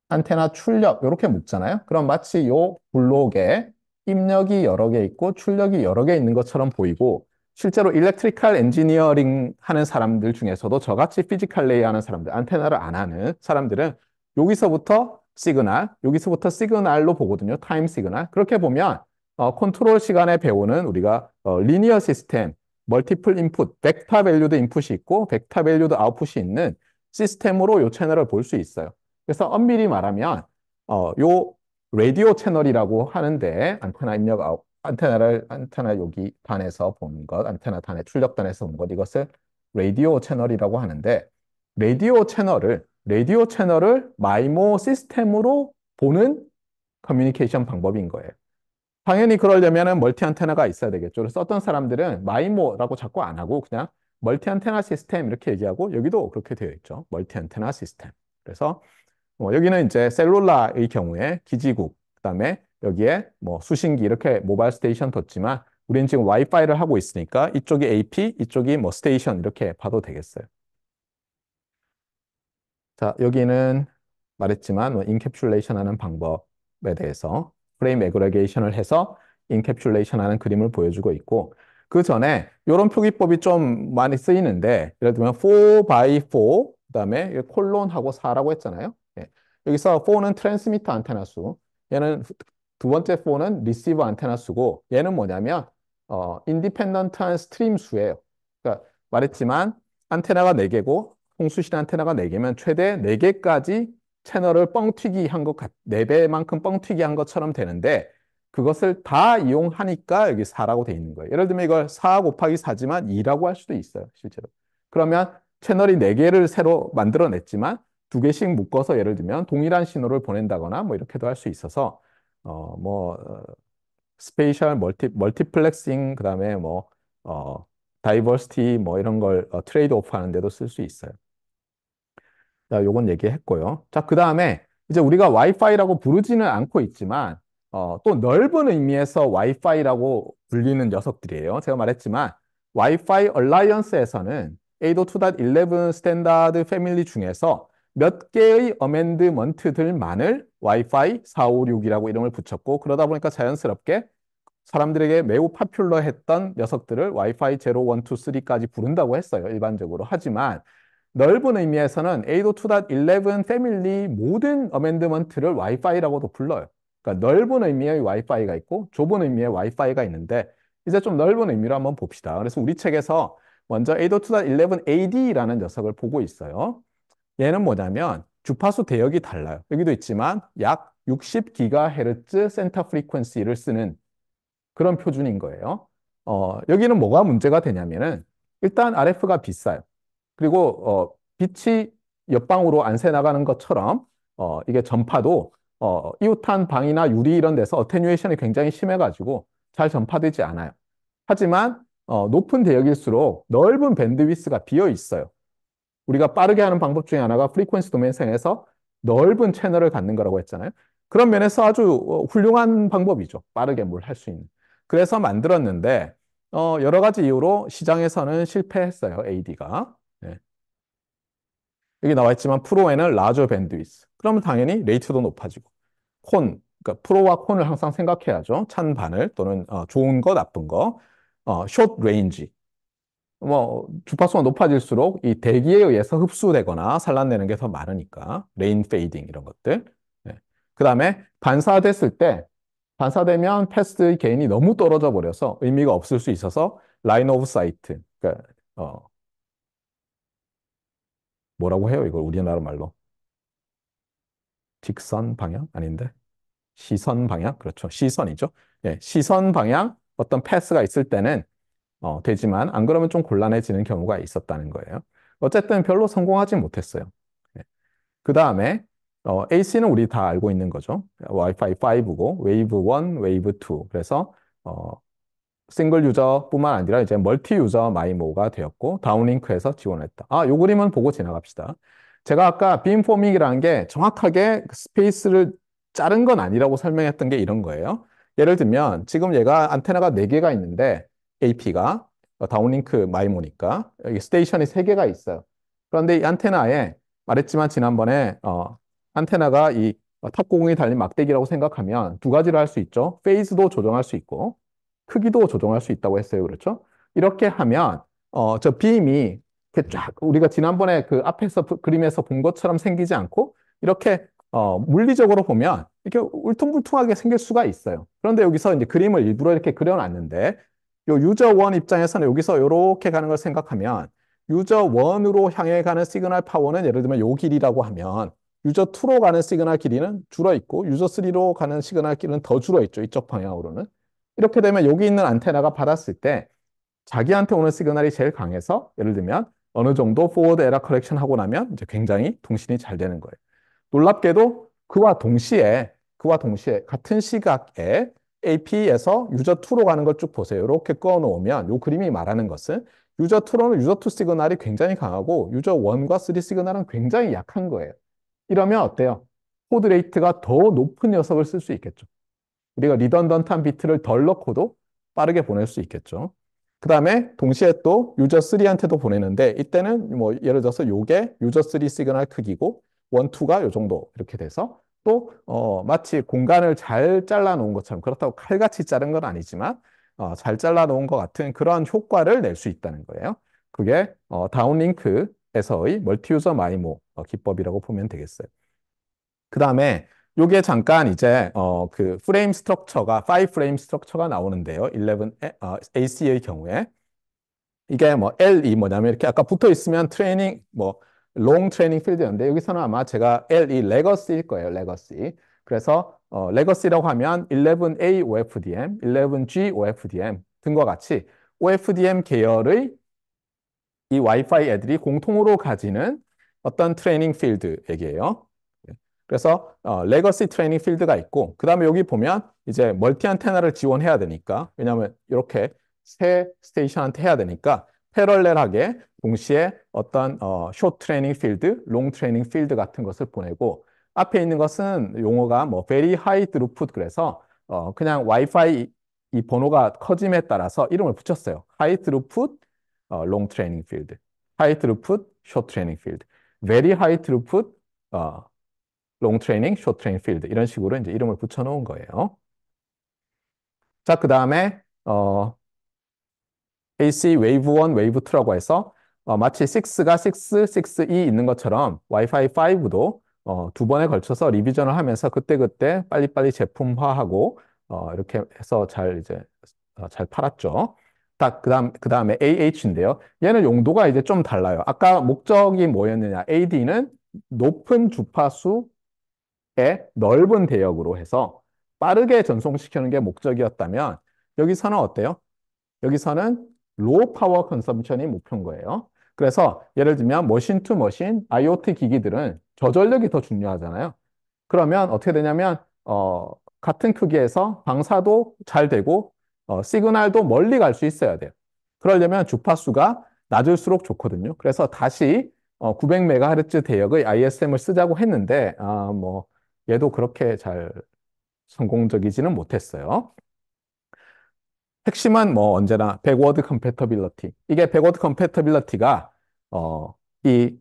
안테나 출력 이렇게 묶잖아요. 그럼 마치 요 블록에 입력이 여러 개 있고 출력이 여러 개 있는 것처럼 보이고 실제로 일렉트리컬 엔지니어링 하는 사람들 중에서도 저같이 피지컬 레이 하는 사람들, 안테나를 안 하는 사람들은 여기서부터 시그널, 여기서부터 시그널로 보거든요. 타임 시그널. 그렇게 보면 컨트롤 시간에 배우는 우리가 리니어 시스템, 멀티플 인풋, 벡터 밸류드 인풋이 있고 벡터 밸류드 아웃풋이 있는 시스템으로 이 채널을 볼 수 있어요. 그래서 엄밀히 말하면 요 라디오 채널이라고 하는데 안테나 입력 안테나 여기 단에서 본 것, 안테나 단의 출력단에서 본 것, 이것을 라디오 채널이라고 하는데 라디오 채널을 마이모 시스템으로 보는 커뮤니케이션 방법인 거예요. 당연히 그러려면은 멀티 안테나가 있어야 되겠죠. 그래서 어떤 사람들은 마이모라고 자꾸 안 하고 그냥 멀티 안테나 시스템 이렇게 얘기하고 여기도 그렇게 되어 있죠. 멀티 안테나 시스템. 그래서 여기는 이제 셀룰라의 경우에 기지국, 그다음에 여기에 뭐 수신기 이렇게 모바일 스테이션 뒀지만 우리는 지금 와이파이를 하고 있으니까 이쪽이 AP, 이쪽이 뭐 스테이션 이렇게 봐도 되겠어요. 자, 여기는 말했지만 뭐 인캡슐레이션 하는 방법에 대해서 프레임 애그레게이션을 해서 인캡슐레이션 하는 그림을 보여주고 있고 그 전에 이런 표기법이 좀 많이 쓰이는데, 예를 들면 4 by 4, 그다음에 콜론하고 4라고 했잖아요. 예. 여기서 4는 트랜스미터 안테나 수, 얘는 두 번째 4는 리시버 안테나 수고, 얘는 뭐냐면 인디펜던트한 스트림 수예요. 그러니까 말했지만 안테나가 4개고 홍수실 안테나가 4개면 최대 4개까지 채널을 뻥튀기 한 것 4배만큼 뻥튀기 한 것처럼 되는데, 그것을 다 이용하니까 여기 4라고 돼 있는 거예요. 예를 들면 이걸 4 곱하기 4지만 2라고 할 수도 있어요, 실제로. 그러면 채널이 4개를 새로 만들어냈지만 2개씩 묶어서 예를 들면 동일한 신호를 보낸다거나 뭐 이렇게도 할 수 있어서 뭐 스페이셜 멀티플렉싱 그다음에 뭐 다이버시티 뭐 이런 걸 트레이드 오프 하는 데도 쓸 수 있어요. 자, 요건 얘기했고요. 자, 그 다음에 이제 우리가 와이파이라고 부르지는 않고 있지만, 또 넓은 의미에서 와이파이라고 불리는 녀석들이에요. 제가 말했지만, 와이파이 얼라이언스에서는 802.11 스탠다드 패밀리 중에서 몇 개의 어멘드먼트들만을 와이파이 456이라고 이름을 붙였고, 그러다 보니까 자연스럽게 사람들에게 매우 파퓰러했던 녀석들을 와이파이 0, 1, 2, 3까지 부른다고 했어요. 일반적으로. 하지만 넓은 의미에서는 802.11 패밀리 모든 어멘드먼트를 와이파이라고도 불러요. 그러니까 넓은 의미의 와이파이가 있고 좁은 의미의 와이파이가 있는데 이제 좀 넓은 의미로 한번 봅시다. 그래서 우리 책에서 먼저 802.11ad라는 녀석을 보고 있어요. 얘는 뭐냐면 주파수 대역이 달라요. 여기도 있지만 약 60GHz 센터 프리퀀시를 쓰는 그런 표준인 거예요. 여기는 뭐가 문제가 되냐면은 일단 RF가 비싸요. 그리고 빛이 옆방으로 안 새 나가는 것처럼 이게 전파도 이웃한 방이나 유리 이런 데서 어테뉴에이션이 굉장히 심해가지고 잘 전파되지 않아요. 하지만 높은 대역일수록 넓은 밴드위스가 비어 있어요. 우리가 빠르게 하는 방법 중에 하나가 프리퀀시 도메인상에서 넓은 채널을 갖는 거라고 했잖아요. 그런 면에서 아주 훌륭한 방법이죠. 빠르게 뭘 할 수 있는. 그래서 만들었는데 여러 가지 이유로 시장에서는 실패했어요. AD가. 여기 나와 있지만 프로에는 라저 밴드위스. 그러면 당연히 레이트도 높아지고 그러니까 프로와 콘을 항상 생각해야죠. 찬 바늘 또는 좋은 거, 나쁜 거. 숏 레인지. 뭐 주파수가 높아질수록 이 대기에 의해서 흡수되거나 산란되는 게 더 많으니까 레인 페이딩 이런 것들. 네. 그다음에 반사됐을 때 반사되면 패스의 개인이 너무 떨어져 버려서 의미가 없을 수 있어서 라인 오브 사이트. 그러니까 뭐라고 해요? 이걸 우리나라 말로. 직선 방향? 아닌데. 시선 방향? 그렇죠. 시선이죠. 예, 시선 방향 어떤 패스가 있을 때는 되지만 안 그러면 좀 곤란해지는 경우가 있었다는 거예요. 어쨌든 별로 성공하지 못했어요. 예. 그 다음에 AC는 우리 다 알고 있는 거죠. 와이파이 5고 웨이브 1, 웨이브 2. 그래서 어, 싱글 유저뿐만 아니라 이제 멀티 유저 마이모가 되었고 다운링크에서 지원했다. 요 그림은 보고 지나갑시다. 제가 아까 빔포밍이라는 게 정확하게 스페이스를 자른 건 아니라고 설명했던 게 이런 거예요. 예를 들면 지금 얘가 안테나가 4개가 있는데 AP가 다운링크 마이모니까 여기 스테이션이 3개가 있어요. 그런데 이 안테나에 말했지만 지난번에 안테나가 이 탑90이 달린 막대기라고 생각하면 두 가지를 할 수 있죠. 페이즈도 조정할 수 있고 크기도 조정할 수 있다고 했어요. 그렇죠? 이렇게 하면 저 빔이 이렇게 쫙 우리가 지난번에 그 앞에서 그림에서 본 것처럼 생기지 않고 이렇게 물리적으로 보면 이렇게 울퉁불퉁하게 생길 수가 있어요. 그런데 여기서 이제 그림을 일부러 이렇게 그려놨는데 요 유저 원 입장에서는 여기서 이렇게 가는 걸 생각하면 유저 원으로 향해 가는 시그널 파워는 예를 들면 요 길이라고 하면 유저 2로 가는 시그널 길이는 줄어 있고 유저 3로 가는 시그널 길이는 더 줄어 있죠. 이쪽 방향으로는. 이렇게 되면 여기 있는 안테나가 받았을 때 자기한테 오는 시그널이 제일 강해서 예를 들면 어느 정도 포워드 에러 커렉션 하고 나면 이제 굉장히 통신이 잘 되는 거예요. 놀랍게도 그와 동시에 같은 시각에 AP에서 유저 2로 가는 걸 쭉 보세요. 이렇게 꺼 놓으면 이 그림이 말하는 것은 유저 2로는 유저 2 시그널이 굉장히 강하고 유저 1과 3 시그널은 굉장히 약한 거예요. 이러면 어때요? 코드 레이트가 더 높은 녀석을 쓸 수 있겠죠. 우리가 리던던트한 비트를 덜 넣고도 빠르게 보낼 수 있겠죠. 그 다음에 동시에 또 유저 3한테도 보내는데 이때는 뭐 예를 들어서 요게 유저 3 시그널 크기고 1, 2가 요 정도 이렇게 돼서 또 마치 공간을 잘 잘라 놓은 것처럼 그렇다고 칼같이 자른 건 아니지만 잘 잘라 놓은 것 같은 그런 효과를 낼 수 있다는 거예요. 그게 다운링크에서의 멀티 유저 마이모 기법이라고 보면 되겠어요. 그 다음에 요게 잠깐 이제 그 프레임 스트럭처가 5 프레임 스트럭처가 나오는데요. 11 AC의 경우에 이게 뭐 L이 뭐냐면 이렇게 아까 붙어 있으면 트레이닝 뭐 롱 트레이닝 필드였는데 여기서는 아마 제가 L이 레거시일 거예요. 레거시. 그래서 레거시라고 하면 11A OFDM, 11G OFDM 등과 같이 OFDM 계열의 이 와이파이 애들이 공통으로 가지는 어떤 트레이닝 필드 얘기예요. 그래서 레거시 트레이닝 필드가 있고 그다음에 여기 보면 이제 멀티 안테나를 지원해야 되니까 왜냐하면 이렇게 세 스테이션한테 해야 되니까 패럴렐하게 동시에 어떤 숏 트레이닝 필드, 롱 트레이닝 필드 같은 것을 보내고 앞에 있는 것은 용어가 뭐 very high throughput 그래서 그냥 와이파이 이 번호가 커짐에 따라서 이름을 붙였어요. high throughput long training field, high throughput short training field, very high throughput 롱 트레이닝, 숏 트레이닝 필드 이런 식으로 이제 이름을 붙여 놓은 거예요. 자, 그다음에 AC 웨이브 1, 웨이브 2라고 해서 마치 6가 6, 6E 있는 것처럼 와이파이 5도 두 번에 걸쳐서 리비전을 하면서 그때그때 빨리빨리 제품화하고 이렇게 해서 잘 이제 잘 팔았죠. 딱 그다음에 AH인데요. 얘는 용도가 이제 좀 달라요. 아까 목적이 뭐였느냐? AD는 높은 주파수 넓은 대역으로 해서 빠르게 전송시키는 게 목적이었다면 여기서는 어때요? 여기서는 로우 파워 컨섬션이 목표인 거예요. 그래서 예를 들면 머신 투 머신 IoT 기기들은 저전력이 더 중요하잖아요. 그러면 어떻게 되냐면 같은 크기에서 방사도 잘 되고 시그널도 멀리 갈 수 있어야 돼요. 그러려면 주파수가 낮을수록 좋거든요. 그래서 다시 900MHz 대역의 ISM을 쓰자고 했는데 뭐 얘도 그렇게 잘 성공적이지는 못했어요. 핵심은 뭐 언제나 백워드 컴패터빌리티. 이게 백워드 컴패터빌리티가 이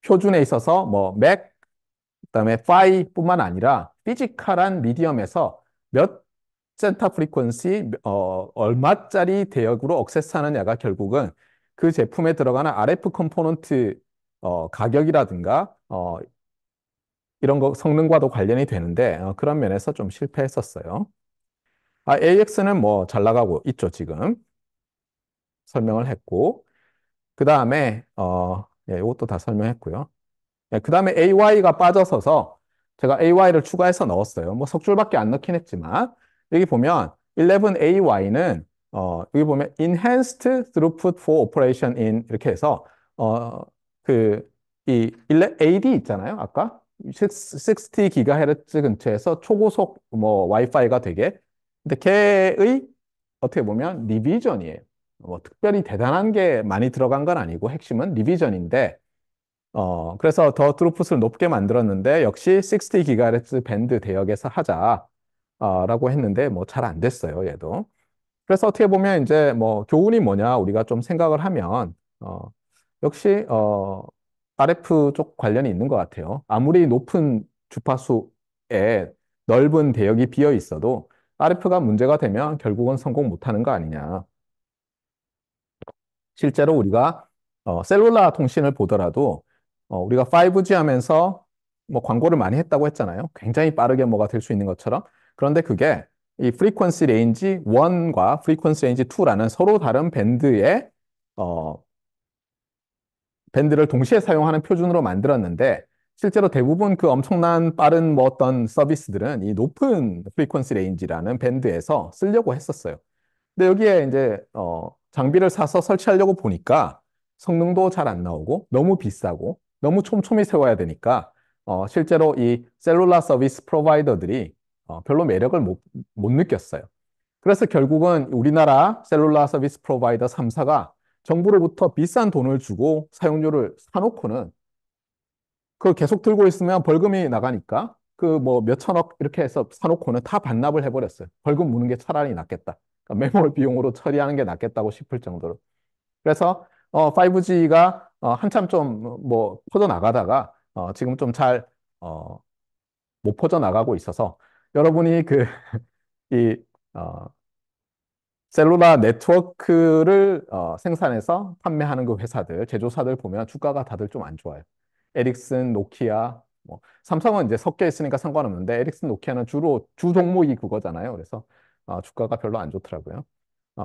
표준에 있어서 뭐 맥, 그다음에 파이뿐만 아니라 피지컬한 미디엄에서 몇 센터 프리퀀시 얼마짜리 대역으로 억세스하느냐가 결국은 그 제품에 들어가는 RF 컴포넌트 가격이라든가 이런 거 성능과도 관련이 되는데 그런 면에서 좀 실패했었어요. AX는 뭐 잘 나가고 있죠, 지금. 설명을 했고. 그 다음에, 예, 이것도 다 설명했고요. 예, 그 다음에 AY가 빠져서서 제가 AY를 추가해서 넣었어요. 뭐 석 줄밖에 안 넣긴 했지만, 여기 보면 11AY는, 여기 보면 Enhanced Throughput for Operation in 이렇게 해서, 그, 이 AD 있잖아요. 아까 60GHz 근처에서 초고속 뭐 와이파이가 되게. 근데 걔의 어떻게 보면 리비전이에요. 뭐 특별히 대단한 게 많이 들어간 건 아니고 핵심은 리비전인데 그래서 더 드루풋을 높게 만들었는데 역시 60GHz 밴드 대역에서 하자 라고 했는데 뭐 잘 안 됐어요 얘도. 그래서 어떻게 보면 이제 뭐 교훈이 뭐냐 우리가 좀 생각을 하면 역시 RF 쪽 관련이 있는 것 같아요. 아무리 높은 주파수에 넓은 대역이 비어 있어도 RF가 문제가 되면 결국은 성공 못하는 거 아니냐. 실제로 우리가 셀룰라 통신을 보더라도 우리가 5G 하면서 뭐 광고를 많이 했다고 했잖아요. 굉장히 빠르게 뭐가 될 수 있는 것처럼. 그런데 그게 이 프리퀀시 레인지 1과 프리퀀시 레인지 2라는 서로 다른 어, 밴드를 동시에 사용하는 표준으로 만들었는데 실제로 대부분 그 엄청난 빠른 뭐 어떤 서비스들은 이 높은 프리퀀시 레인지라는 밴드에서 쓰려고 했었어요. 근데 여기에 이제 장비를 사서 설치하려고 보니까 성능도 잘 안 나오고 너무 비싸고 너무 촘촘히 세워야 되니까 실제로 이 셀룰라 서비스 프로바이더들이 별로 매력을 못 느꼈어요. 그래서 결국은 우리나라 셀룰라 서비스 프로바이더 3사가 정부로부터 비싼 돈을 주고 사용료를 사놓고는 그걸 계속 들고 있으면 벌금이 나가니까 그 뭐 몇천억 이렇게 해서 사놓고는 다 반납을 해버렸어요. 벌금 무는 게 차라리 낫겠다. 그러니까 매몰 비용으로 처리하는 게 낫겠다고 싶을 정도로. 그래서 5G가 한참 좀 뭐 퍼져 나가다가 지금 좀 잘 못 퍼져 나가고 있어서 여러분이 그 이 셀룰라 네트워크를 생산해서 판매하는 그 회사들, 제조사들 보면 주가가 다들 좀 안 좋아요. 에릭슨, 노키아, 뭐 삼성은 이제 섞여 있으니까 상관없는데 에릭슨, 노키아는 주로 주 종목이 그거잖아요. 그래서 주가가 별로 안 좋더라고요.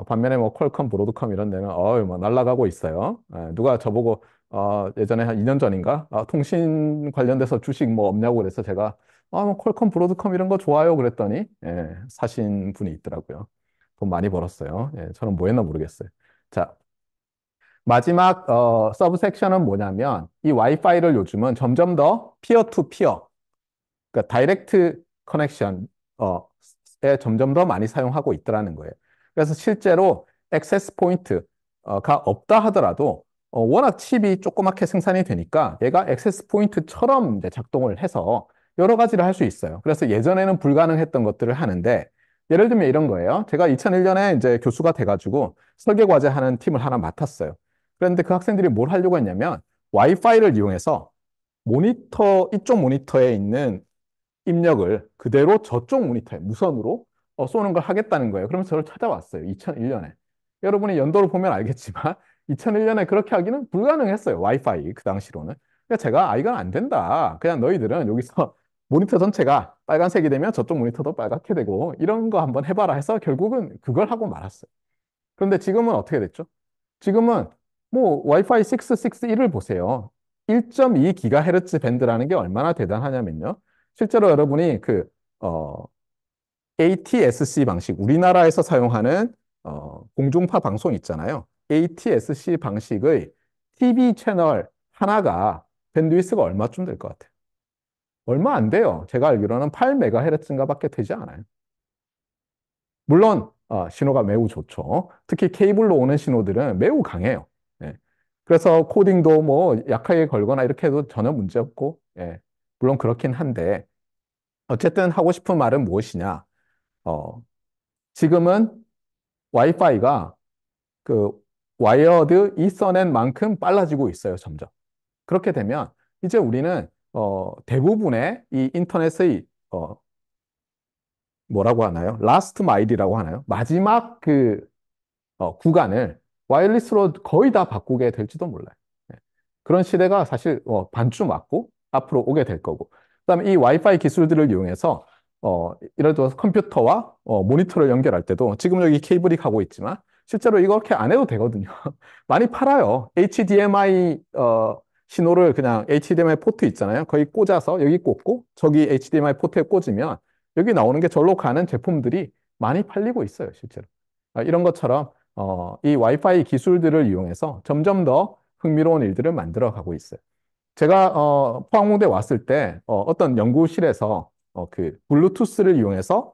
반면에 뭐 퀄컴, 브로드컴 이런 데는 뭐 날아가고 있어요. 누가 저보고 예전에 한 2년 전인가 통신 관련돼서 주식 뭐 없냐고 그래서 제가 뭐 퀄컴, 브로드컴 이런 거 좋아요 그랬더니 사신 분이 있더라고요. 돈 많이 벌었어요. 저는 뭐 했나 모르겠어요. 자, 마지막 서브 섹션은 뭐냐면 이 와이파이를 요즘은 점점 더 피어 투 피어, 그러니까 다이렉트 커넥션 에 점점 더 많이 사용하고 있더라는 거예요. 그래서 실제로 액세스 포인트가 없다 하더라도 워낙 칩이 조그맣게 생산이 되니까 얘가 액세스 포인트처럼 이제 작동을 해서 여러 가지를 할 수 있어요. 그래서 예전에는 불가능했던 것들을 하는데 예를 들면 이런 거예요. 제가 2001년에 이제 교수가 돼가지고 설계 과제 하는 팀을 하나 맡았어요. 그런데 그 학생들이 뭘 하려고 했냐면 와이파이를 이용해서 이쪽 모니터에 있는 입력을 그대로 저쪽 모니터에 무선으로 쏘는 걸 하겠다는 거예요. 그러면서 저를 찾아왔어요. 2001년에. 여러분이 연도를 보면 알겠지만 2001년에 그렇게 하기는 불가능했어요. 와이파이 그 당시로는. 그러니까 제가 이건 안 된다. 그냥 너희들은 여기서 모니터 전체가 빨간색이 되면 저쪽 모니터도 빨갛게 되고 이런 거 한번 해봐라 해서 결국은 그걸 하고 말았어요. 그런데 지금은 어떻게 됐죠? 지금은 뭐 와이파이 6, 6E를 보세요. 1.2GHz 밴드라는 게 얼마나 대단하냐면요. 실제로 여러분이 ATSC 방식, 우리나라에서 사용하는 공중파 방송 있잖아요. ATSC 방식의 TV 채널 하나가 밴드위스가 얼마쯤 될 것 같아요? 얼마 안 돼요. 제가 알기로는 8MHz인가 밖에 되지 않아요. 물론 신호가 매우 좋죠. 특히 케이블로 오는 신호들은 매우 강해요. 예. 그래서 코딩도 뭐 약하게 걸거나 이렇게 해도 전혀 문제 없고, 물론 그렇긴 한데 어쨌든 하고 싶은 말은 무엇이냐? 어, 지금은 와이파이가 그 와이어드 이서넷만큼 빨라지고 있어요, 점점. 그렇게 되면 이제 우리는 대부분의 이 인터넷의 뭐라고 하나요? 라스트 마일이라고 하나요? 마지막 구간을 와이어리스로 거의 다 바꾸게 될지도 몰라요. 예. 그런 시대가 사실 반쯤 왔고 앞으로 오게 될 거고. 그다음에 이 와이파이 기술들을 이용해서 예를 들어서 컴퓨터와 모니터를 연결할 때도 지금 여기 케이블이 가고 있지만 실제로 이렇게 안 해도 되거든요. 많이 팔아요. HDMI 신호를 그냥 HDMI 포트 있잖아요. 거기 꽂아서 여기 꽂고 저기 HDMI 포트에 꽂으면 여기 나오는 게 절로 가는 제품들이 많이 팔리고 있어요, 실제로. 이런 것처럼 이 와이파이 기술들을 이용해서 점점 더 흥미로운 일들을 만들어 가고 있어요. 제가 포항공대 왔을 때 떤 연구실에서 그 블루투스를 이용해서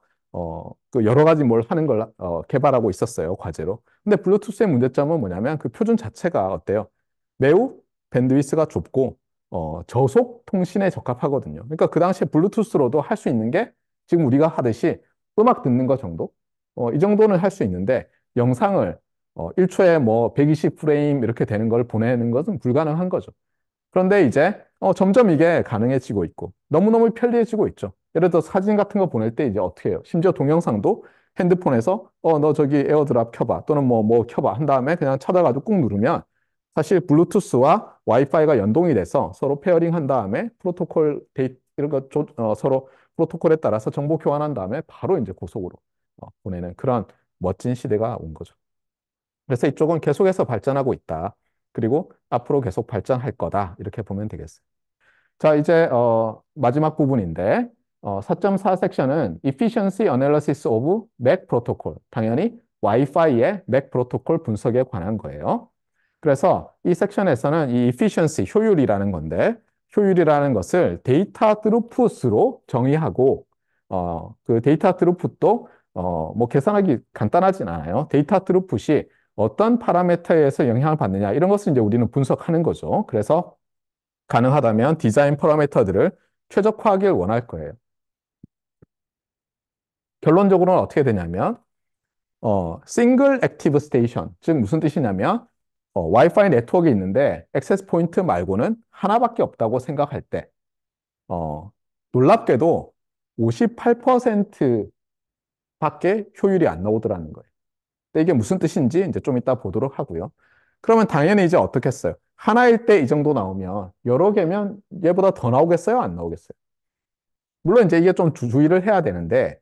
그 여러 가지 뭘 하는 걸 개발하고 있었어요, 과제로. 근데 블루투스의 문제점은 뭐냐면 그 표준 자체가 어때요? 매우 밴드위스가 좁고 저속 통신에 적합하거든요. 그러니까 그 당시에 블루투스로도 할 수 있는 게 지금 우리가 하듯이 음악 듣는 거 정도? 이 정도는 할 수 있는데 영상을 1초에 뭐 120프레임 이렇게 되는 걸 보내는 것은 불가능한 거죠. 그런데 이제 점점 이게 가능해지고 있고 너무너무 편리해지고 있죠. 예를 들어 사진 같은 거 보낼 때 이제 어떻게 해요? 심지어 동영상도 핸드폰에서 너 저기 에어드랍 켜봐 또는 뭐 켜봐 한 다음에 그냥 찾아가지고 꾹 누르면 사실 블루투스와 와이파이가 연동이 돼서 서로 페어링 한 다음에 프로토콜 이런 거 서로 프로토콜에 따라서 정보 교환한 다음에 바로 이제 고속으로 보내는 그런 멋진 시대가 온 거죠. 그래서 이쪽은 계속해서 발전하고 있다. 그리고 앞으로 계속 발전할 거다. 이렇게 보면 되겠어요. 자, 이제 마지막 부분인데 4.4 섹션은 Efficiency Analysis of MAC Protocol. 당연히 와이파이의 MAC 프로토콜 분석에 관한 거예요. 그래서 이 섹션에서는 이 efficiency, 효율이라는 건데 효율이라는 것을 데이터 드루풋으로 정의하고 그 데이터 드루풋도 뭐 계산하기 간단하진 않아요. 데이터 드루풋이 어떤 파라미터에서 영향을 받느냐 이런 것을 이제 우리는 분석하는 거죠. 그래서 가능하다면 디자인 파라미터들을 최적화하길 원할 거예요. 결론적으로는 어떻게 되냐면 싱글 액티브 스테이션, 즉 무슨 뜻이냐면 와이파이 네트워크가 있는데 액세스 포인트 말고는 하나밖에 없다고 생각할 때 놀랍게도 58%밖에 효율이 안 나오더라는 거예요. 근데 이게 무슨 뜻인지 이제 좀 이따 보도록 하고요. 그러면 당연히 이제 어떻겠어요? 하나일 때 이 정도 나오면 여러 개면 얘보다 더 나오겠어요? 안 나오겠어요? 물론 이제 이게 좀 주의를 해야 되는데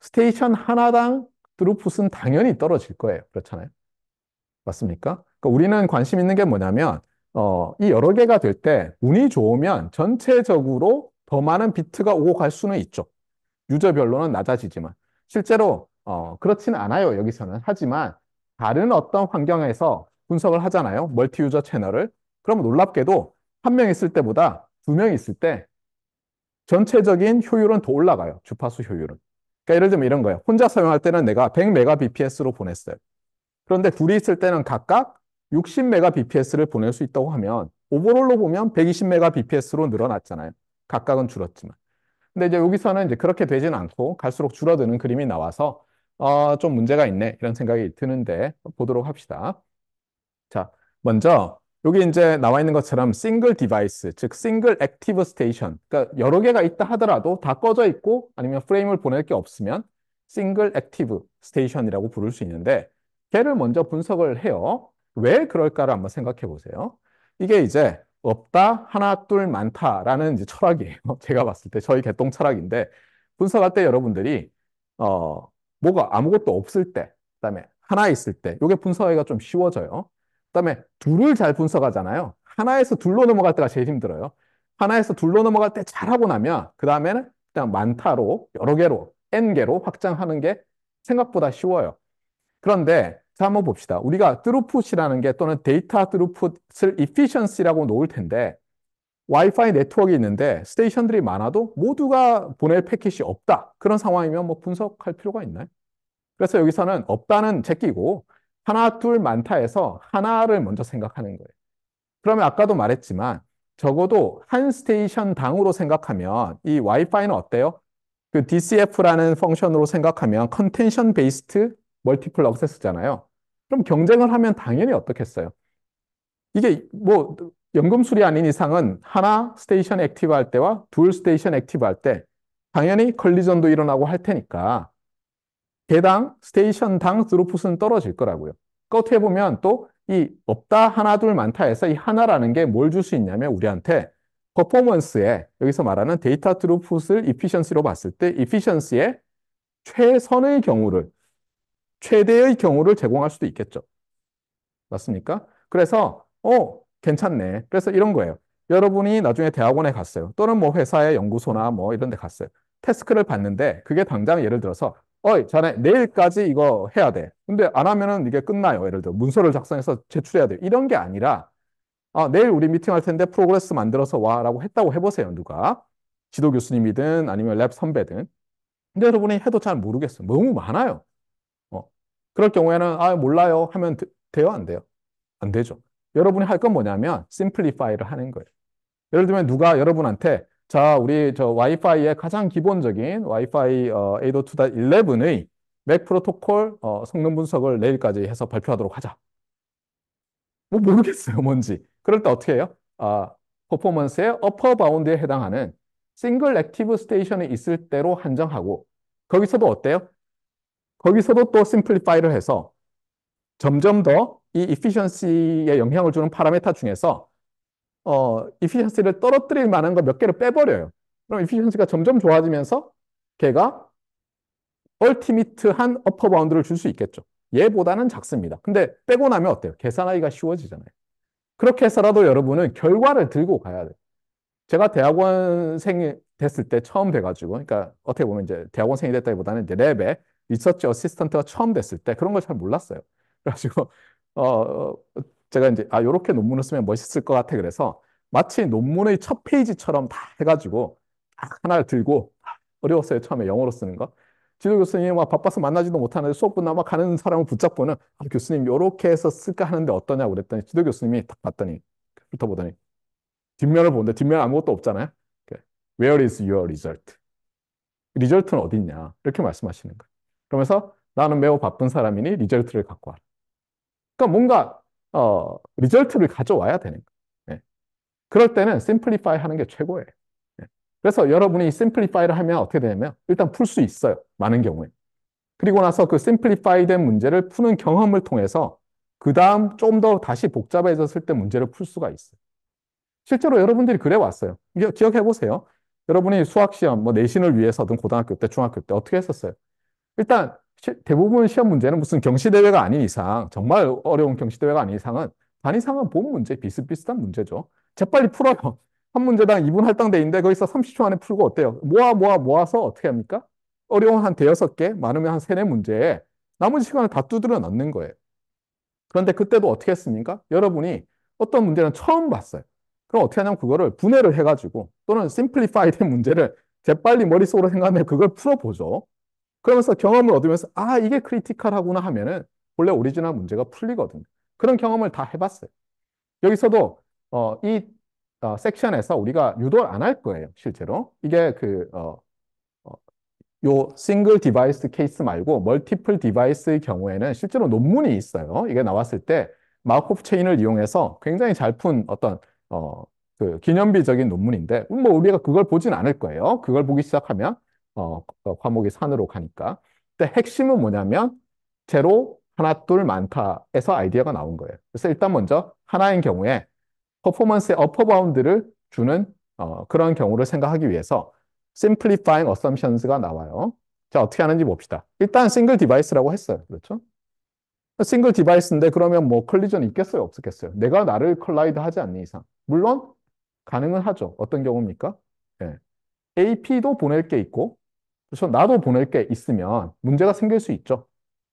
스테이션 하나당 드루풋은 당연히 떨어질 거예요. 그렇잖아요. 맞습니까? 그러니까 우리는 관심 있는 게 뭐냐면 이 여러 개가 될 때 운이 좋으면 전체적으로 더 많은 비트가 오고 갈 수는 있죠. 유저별로는 낮아지지만 실제로 그렇지는 않아요. 여기서는. 하지만 다른 어떤 환경에서 분석을 하잖아요. 멀티 유저 채널을. 그럼 놀랍게도 한 명 있을 때보다 두 명 있을 때 전체적인 효율은 더 올라가요. 주파수 효율은. 그러니까 예를 들면 이런 거예요. 혼자 사용할 때는 내가 100mbps로 보냈어요. 그런데 둘이 있을 때는 각각 60mbps를 보낼 수 있다고 하면 오버롤로 보면 120mbps로 늘어났잖아요. 각각은 줄었지만. 근데 이제 여기서는 이제 그렇게 되지는 않고 갈수록 줄어드는 그림이 나와서 좀 문제가 있네 이런 생각이 드는데 보도록 합시다. 자, 먼저 여기 이제 나와 있는 것처럼 싱글 디바이스, 즉 싱글 액티브 스테이션. 그러니까 여러 개가 있다 하더라도 다 꺼져 있고 아니면 프레임을 보낼 게 없으면 싱글 액티브 스테이션이라고 부를 수 있는데 걔를 먼저 분석을 해요. 왜 그럴까를 한번 생각해 보세요. 이게 이제 없다, 하나, 둘, 많다라는 이제 철학이에요. 제가 봤을 때 저희 개똥 철학인데 분석할 때 여러분들이 뭐가 아무것도 없을 때, 그다음에 하나 있을 때, 이게 분석하기가 좀 쉬워져요. 그다음에 둘을 잘 분석하잖아요. 하나에서 둘로 넘어갈 때가 제일 힘들어요. 하나에서 둘로 넘어갈 때 잘하고 나면 그 다음에는 그냥 많다로 여러 개로 N개로 확장하는 게 생각보다 쉬워요. 그런데 자 한번 봅시다. 우리가 드루풋이라는 게 또는 데이터 드루풋을 efficiency라고 놓을 텐데 와이파이 네트워크가 있는데 스테이션들이 많아도 모두가 보낼 패킷이 없다. 그런 상황이면 뭐 분석할 필요가 있나요? 그래서 여기서는 없다는 제끼고 하나, 둘, 많다에서 하나를 먼저 생각하는 거예요. 그러면 아까도 말했지만 적어도 한 스테이션 당으로 생각하면 이 와이파이는 어때요? 그 DCF라는 펑션으로 생각하면 컨텐션 베이스트 멀티플 억세스잖아요. 그럼 경쟁을 하면 당연히 어떻겠어요? 이게 뭐 연금술이 아닌 이상은 하나 스테이션 액티브 할 때와 둘 스테이션 액티브 할 때 당연히 컬리전도 일어나고 할 테니까 개당 스테이션당 드롭풋은 떨어질 거라고요. 그러니까 어떻게 보면 또 이 없다 하나 둘 많다에서 이 하나라는 게 뭘 줄 수 있냐면 우리한테 퍼포먼스에 여기서 말하는 데이터 드롭풋을 이피션시로 봤을 때 이피션시의 최선의 경우를 최대의 경우를 제공할 수도 있겠죠. 맞습니까? 그래서 괜찮네. 그래서 이런 거예요. 여러분이 나중에 대학원에 갔어요. 또는 뭐 회사의 연구소나 뭐 이런 데 갔어요. 태스크를 받는데 그게 당장 예를 들어서 어이, 자네 내일까지 이거 해야 돼. 근데 안 하면은 이게 끝나요. 예를 들어 문서를 작성해서 제출해야 돼. 이런 게 아니라 내일 우리 미팅할 텐데 프로그레스 만들어서 와라고 했다고 해보세요. 누가 지도 교수님이든 아니면 랩 선배든. 근데 여러분이 해도 잘 모르겠어요. 너무 많아요. 어. 그럴 경우에는 몰라요 하면 돼요? 안 돼요? 안 되죠. 여러분이 할 건 뭐냐면 심플리파이를 하는 거예요. 예를 들면 누가 여러분한테 자, 우리 저 와이파이의 가장 기본적인 와이파이 802.11의 맥 프로토콜 성능 분석을 내일까지 해서 발표하도록 하자. 뭐 모르겠어요, 뭔지. 그럴 때 어떻게 해요? 퍼포먼스의 어퍼 바운드에 해당하는 싱글 액티브 스테이션이 있을 때로 한정하고 거기서도 어때요? 거기서도 또 심플리파이를 해서 점점 더 이 이피션시에 영향을 주는 파라메타 중에서 이피션시를 떨어뜨릴 만한 거 몇 개를 빼버려요. 그럼 이피션시가 점점 좋아지면서 걔가 얼티미트한 어퍼 바운드를 줄 수 있겠죠. 얘보다는 작습니다. 근데 빼고 나면 어때요? 계산하기가 쉬워지잖아요. 그렇게 해서라도 여러분은 결과를 들고 가야 돼요. 제가 대학원생이 됐을 때 처음 돼가지고, 그러니까 어떻게 보면 이제 대학원생이 됐다기보다는 이제 랩에 리서치 어시스턴트가 처음 됐을 때 그런 걸 잘 몰랐어요. 그래가지고, 제가 이제, 요렇게 논문을 쓰면 멋있을 것 같아. 그래서 마치 논문의 첫 페이지처럼 다 해가지고 딱 하나를 들고 어려웠어요. 처음에 영어로 쓰는 거. 지도 교수님 막 바빠서 만나지도 못하는데 수업 끝나면 막 가는 사람을 붙잡고는 교수님 요렇게 해서 쓸까 하는데 어떠냐고 그랬더니 지도 교수님이 딱 봤더니 훑어보더니 뒷면을 보는데 뒷면 아무것도 없잖아요. Where is your result? 리절트는 어디 있냐? 이렇게 말씀하시는 거예요. 그러면서 나는 매우 바쁜 사람이니 리절트를 갖고 와라. 그러니까 뭔가 리절트를 가져와야 되는 거예요. 네. 그럴 때는 심플리파이 하는 게 최고예요. 네. 그래서 여러분이 심플리파이를 하면 어떻게 되냐면 일단 풀 수 있어요. 많은 경우에. 그리고 나서 그 심플리파이 된 문제를 푸는 경험을 통해서 그 다음 좀 더 다시 복잡해졌을 때 문제를 풀 수가 있어요. 실제로 여러분들이 그래 왔어요. 기억해 보세요. 여러분이 수학 시험, 뭐 내신을 위해서든 고등학교 때, 중학교 때 어떻게 했었어요? 일단 대부분 시험 문제는 무슨 경시대회가 아닌 이상, 정말 어려운 경시대회가 아닌 이상은 반 이상은 본 문제 비슷비슷한 문제죠. 재빨리 풀어요. 한 문제당 2분 할당돼있는데 거기서 30초 안에 풀고 어때요? 모아서 어떻게 합니까? 어려운 한 대여섯 개, 많으면 한 세네 문제에 남은 시간을 다 두드려 넣는 거예요. 그런데 그때도 어떻게 했습니까? 여러분이 어떤 문제는 처음 봤어요. 그럼 어떻게 하냐면 그거를 분해를 해가지고 또는 심플리파이 된 문제를 재빨리 머릿속으로 생각하면 그걸 풀어보죠. 그러면서 경험을 얻으면서 아, 이게 크리티컬하구나 하면은 원래 오리지널 문제가 풀리거든요. 그런 경험을 다 해봤어요. 여기서도 이 섹션에서 우리가 유도를 안 할 거예요, 실제로. 이게 어, 요 싱글 디바이스 케이스 말고 멀티플 디바이스의 경우에는 실제로 논문이 있어요. 이게 나왔을 때 마르코프 체인을 이용해서 굉장히 잘 푼 어떤 어, 그 기념비적인 논문인데 뭐 우리가 그걸 보진 않을 거예요. 그걸 보기 시작하면 과목이 산으로 가니까. 근데 핵심은 뭐냐면 제로, 하나, 둘, 많다에서 아이디어가 나온 거예요. 그래서 일단 먼저 하나인 경우에 퍼포먼스의 어퍼 바운드를 주는 그런 경우를 생각하기 위해서 simplifying assumptions가 나와요. 자, 어떻게 하는지 봅시다. 일단 싱글 디바이스라고 했어요. 그렇죠? 싱글 디바이스인데 그러면 뭐 컬리전 있겠어요? 없겠어요? 내가 나를 컬라이드 하지 않는 이상. 물론 가능은 하죠. 어떤 경우입니까? 예. AP도 보낼 게 있고, 그래서 나도 보낼 게 있으면 문제가 생길 수 있죠.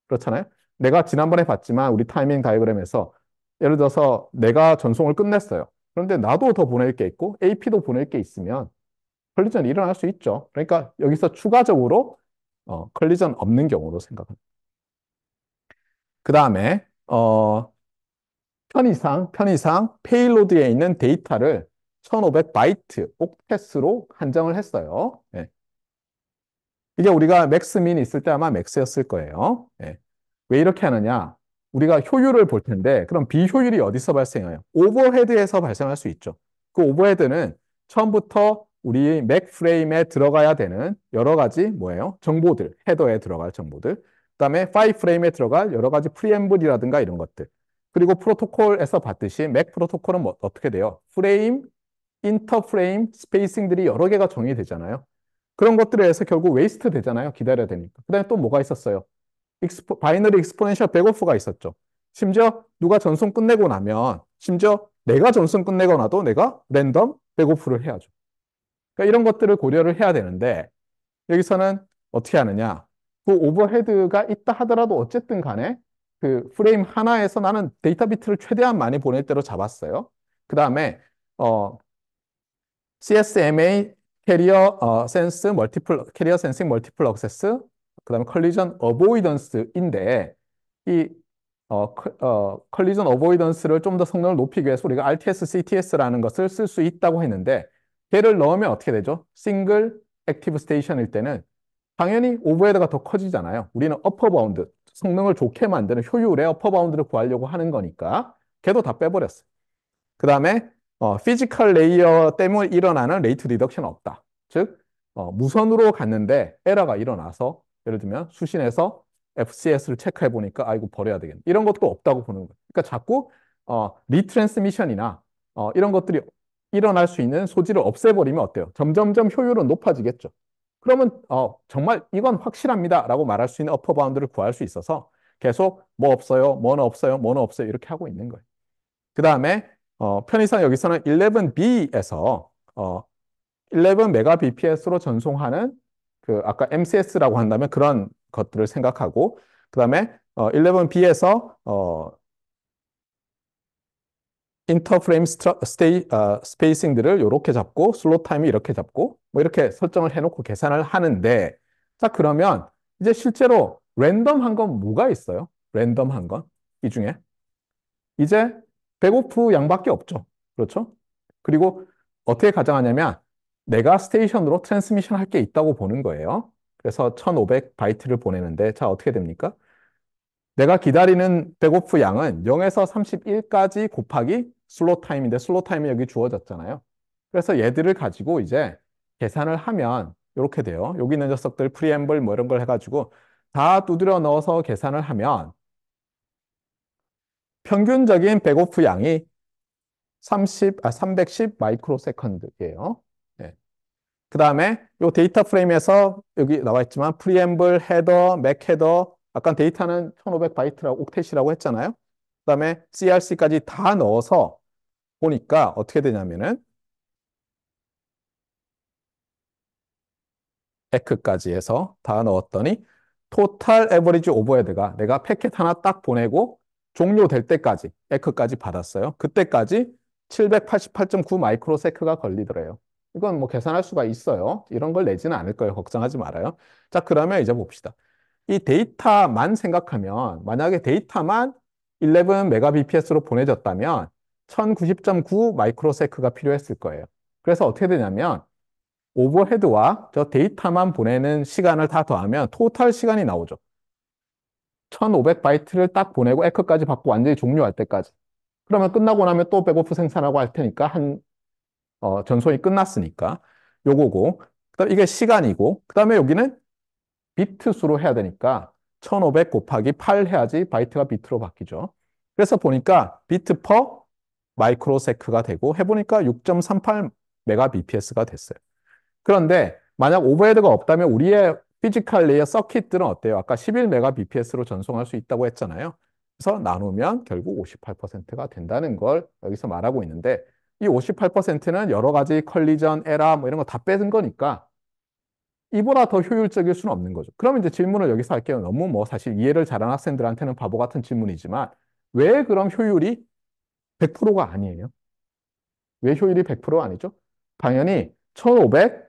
그렇잖아요. 내가 지난번에 봤지만 우리 타이밍 다이어그램에서 예를 들어서 내가 전송을 끝냈어요. 그런데 나도 더 보낼 게 있고 AP도 보낼 게 있으면 컬리전이 일어날 수 있죠. 그러니까 여기서 추가적으로 컬리전 없는 경우로 생각합니다. 그 다음에 편의상 페일로드에 있는 데이터를 1500바이트 옥텟으로 한정을 했어요. 예. 이게 우리가 맥스 민 있을 때 아마 맥스였을 거예요. 예. 왜 이렇게 하느냐? 우리가 효율을 볼 텐데 그럼 비효율이 어디서 발생해요? 오버헤드에서 발생할 수 있죠. 그 오버헤드는 처음부터 우리 맥 프레임에 들어가야 되는 여러 가지 뭐예요? 정보들, 헤더에 들어갈 정보들. 그다음에 파일 프레임에 들어갈 여러 가지 프리엠블이라든가 이런 것들. 그리고 프로토콜에서 봤듯이 맥 프로토콜은 뭐 어떻게 돼요? 프레임, 인터프레임, 스페이싱들이 여러 개가 정의되잖아요. 그런 것들에 의해서 결국 웨이스트 되잖아요. 기다려야 되니까. 그다음에 또 뭐가 있었어요? 바이너리 익스포넨셜 백오프가 있었죠. 심지어 누가 전송 끝내고 나면 심지어 내가 전송 끝내고 나도 내가 랜덤 백오프를 해야죠. 그러니까 이런 것들을 고려를 해야 되는데 여기서는 어떻게 하느냐. 그 오버헤드가 있다 하더라도 어쨌든 간에 그 프레임 하나에서 나는 데이터 비트를 최대한 많이 보낼 대로 잡았어요. 그 다음에 CSMA 캐리어 센싱 멀티플 억세스, 그다음에 컬리전 어보이던스인데 이 컬리전 어보이던스를 좀 더 성능을 높이기 위해서 우리가 RTS, CTS라는 것을 쓸 수 있다고 했는데 걔를 넣으면 어떻게 되죠? 싱글 액티브 스테이션일 때는 당연히 오버헤드가 더 커지잖아요. 우리는 어퍼 바운드, 성능을 좋게 만드는 효율의 어퍼 바운드를 구하려고 하는 거니까 걔도 다 빼버렸어요. 그 다음에 피지컬 레이어 때문에 일어나는 레이트 리덕션 없다. 즉 무선으로 갔는데 에러가 일어나서 예를 들면 수신해서 FCS를 체크해 보니까 아 이거 버려야 되겠네. 이런 것도 없다고 보는 거예요. 그러니까 자꾸 리트랜스미션이나 이런 것들이 일어날 수 있는 소지를 없애버리면 어때요? 점점점 효율은 높아지겠죠. 그러면 정말 이건 확실합니다라고 말할 수 있는 어퍼 바운드를 구할 수 있어서 계속 뭐 없어요, 뭐는 없어요, 뭐는 없어요 이렇게 하고 있는 거예요. 그 다음에 편의상 여기서는 11B에서 11 메가bps로 전송하는 그 아까 MCS라고 한다면 그런 것들을 생각하고 그 다음에 11B에서 인터프레임 스페이싱들을 이렇게 잡고 슬롯 타임이 이렇게 잡고 뭐 이렇게 설정을 해놓고 계산을 하는데 자 그러면 이제 실제로 랜덤한 건 뭐가 있어요? 랜덤한 건 이 중에 이제 배고프 양밖에 없죠. 그렇죠? 그리고 어떻게 가정하냐면 내가 스테이션으로 트랜스미션 할 게 있다고 보는 거예요. 그래서 1500바이트를 보내는데 자 어떻게 됩니까? 내가 기다리는 배고프 양은 0에서 31까지 곱하기 슬롯 타임인데 슬롯 타임이 여기 주어졌잖아요. 그래서 얘들을 가지고 이제 계산을 하면 이렇게 돼요. 여기 있는 녀석들 프리앰블 뭐 이런 걸 해가지고 다 두드려 넣어서 계산을 하면 평균적인 백오프 양이 310 마이크로 세컨드예요. 네. 그 다음에 이 데이터 프레임에서 여기 나와 있지만 프리앰블, 헤더, 맥 헤더, 아까 데이터는 1500바이트라고 옥텟이라고 했잖아요. 그 다음에 CRC까지 다 넣어서 보니까 어떻게 되냐면은 에크까지 해서 다 넣었더니 토탈 에버리지 오버헤드가 내가 패킷 하나 딱 보내고 종료될 때까지 에크까지 받았어요. 그때까지 788.9 마이크로세크가 걸리더래요. 이건 뭐 계산할 수가 있어요. 이런 걸 내지는 않을 거예요. 걱정하지 말아요. 자, 그러면 이제 봅시다. 이 데이터만 생각하면 만약에 데이터만 11 메가bps로 보내졌다면 1090.9 마이크로세크가 필요했을 거예요. 그래서 어떻게 되냐면 오버헤드와 저 데이터만 보내는 시간을 다 더하면 토탈 시간이 나오죠. 1500바이트를 딱 보내고 에크까지 받고 완전히 종료할 때까지. 그러면 끝나고 나면 또 백오프 생산하고 할 테니까 전송이 끝났으니까 요거고. 그다음 이게 시간이고. 그다음에 여기는 비트 수로 해야 되니까 1500 곱하기 8 해야지 바이트가 비트로 바뀌죠. 그래서 보니까 비트 퍼 마이크로세크가 되고 해보니까 6.38 메가bps가 됐어요. 그런데 만약 오버헤드가 없다면 우리의 피지컬 레이어 서킷들은 어때요? 아까 11메가bps로 전송할 수 있다고 했잖아요. 그래서 나누면 결국 58%가 된다는 걸 여기서 말하고 있는데 이 58%는 여러 가지 컬리전, 에라 뭐 이런 거 다 빼는 거니까 이보다 더 효율적일 수는 없는 거죠. 그럼 이제 질문을 여기서 할게요. 너무 뭐 사실 이해를 잘하는 학생들한테는 바보 같은 질문이지만 왜 그럼 효율이 100%가 아니에요? 왜 효율이 100% 아니죠? 당연히 1500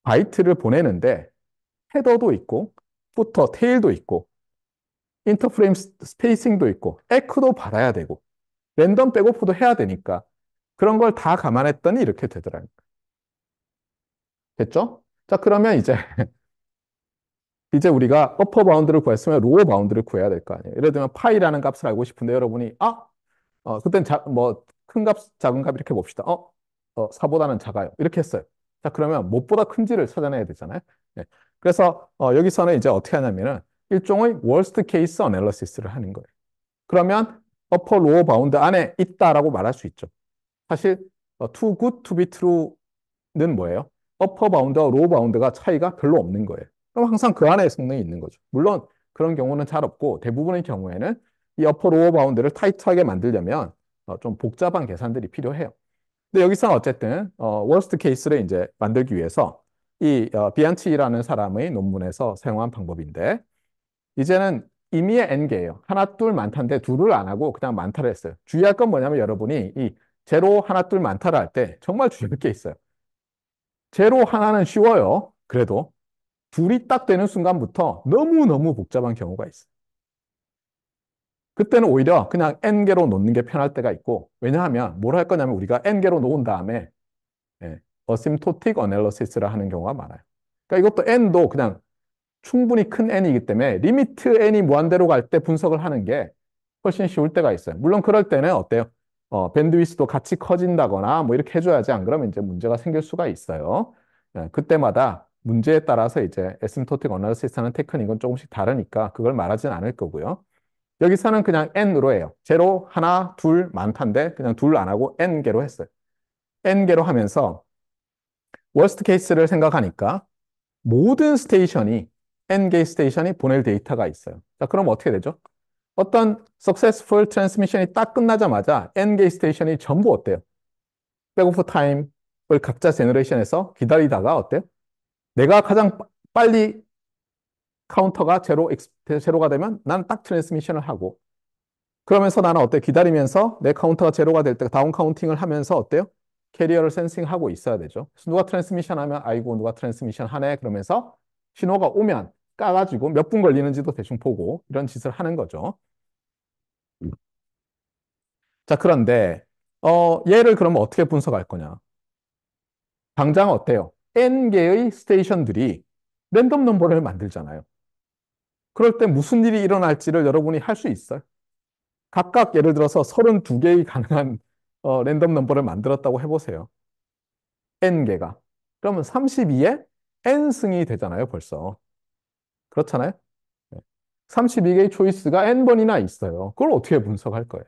바이트를 보내는데 헤더도 있고 부터 테일도 있고 인터프레임 스페이싱도 있고 에크도 받아야 되고 랜덤 백오프도 해야 되니까 그런 걸 다 감안했더니 이렇게 되더라고요. 됐죠? 자, 그러면 이제 우리가 어퍼 바운드를 구했으면 로어 바운드를 구해야 될 거 아니에요. 예를 들면 파이라는 값을 알고 싶은데 여러분이 그땐 큰 값, 작은 값 이렇게 봅시다. 4보다는 작아요. 이렇게 했어요. 자, 그러면 무엇보다 큰지를 찾아내야 되잖아요. 네. 그래서 여기서는 이제 어떻게 하냐면은 일종의 worst case analysis를 하는 거예요. 그러면 upper lower bound 안에 있다라고 말할 수 있죠. 사실 too good to be true는 뭐예요? upper bound와 lower bound가 차이가 별로 없는 거예요. 그럼 항상 그 안에 성능이 있는 거죠. 물론 그런 경우는 잘 없고 대부분의 경우에는 이 upper lower bound를 타이트하게 만들려면 좀 복잡한 계산들이 필요해요. 근데 여기서는 어쨌든 worst case를 이제 만들기 위해서 이 비안치라는 사람의 논문에서 사용한 방법인데 이제는 임의의 n개예요. 하나, 둘, 많다인데 둘을 안 하고 그냥 많다를 했어요. 주의할 건 뭐냐면 여러분이 이 제로, 하나, 둘, 많다를 할 때 정말 주의할 게 있어요. 제로 하나는 쉬워요. 그래도 둘이 딱 되는 순간부터 너무너무 복잡한 경우가 있어요. 그때는 오히려 그냥 n개로 놓는 게 편할 때가 있고 왜냐하면 뭘 할 거냐면 우리가 n개로 놓은 다음에 어심토틱 어널리시스를 하는 경우가 많아요. 그러니까 이것도 n도 그냥 충분히 큰 n이기 때문에 리미트 n이 무한대로 갈 때 분석을 하는 게 훨씬 쉬울 때가 있어요. 물론 그럴 때는 어때요? 밴드위스도 같이 커진다거나 뭐 이렇게 해줘야지 안 그러면 이제 문제가 생길 수가 있어요. 그때마다 문제에 따라서 이제 에심토틱 어널리시스 하는 테크닉은 조금씩 다르니까 그걸 말하지는 않을 거고요. 여기서는 그냥 n으로 해요. 제로, 하나, 둘, 많다인데 그냥 둘 안 하고 n개로 했어요. n개로 하면서 워스트 케이스를 생각하니까 모든 스테이션이 n개의 스테이션이 보낼 데이터가 있어요. 자, 그럼 어떻게 되죠? 어떤 successful transmission이 딱 끝나자마자 n개의 스테이션이 전부 어때요? 백오프 타임을 각자 제너레이션해서 기다리다가 어때요? 내가 가장 빨리 카운터가 제로가 되면 난 딱 트랜스미션을 하고 그러면서 나는 어때? 기다리면서 내 카운터가 제로가 될 때 다운 카운팅을 하면서 어때요? 캐리어를 센싱하고 있어야 되죠. 그래서 누가 트랜스미션 하면 아이고 누가 트랜스미션 하네 그러면서 신호가 오면 까가지고 몇 분 걸리는지도 대충 보고 이런 짓을 하는 거죠. 자, 그런데 얘를 그러면 어떻게 분석할 거냐? 당장 어때요? n개의 스테이션들이 랜덤 넘버를 만들잖아요. 그럴 때 무슨 일이 일어날지를 여러분이 할 수 있어요. 각각 예를 들어서 32개의 가능한 랜덤 넘버를 만들었다고 해보세요. n개가. 그러면 32에 n승이 되잖아요, 벌써. 그렇잖아요? 32개의 초이스가 n번이나 있어요. 그걸 어떻게 분석할 거예요?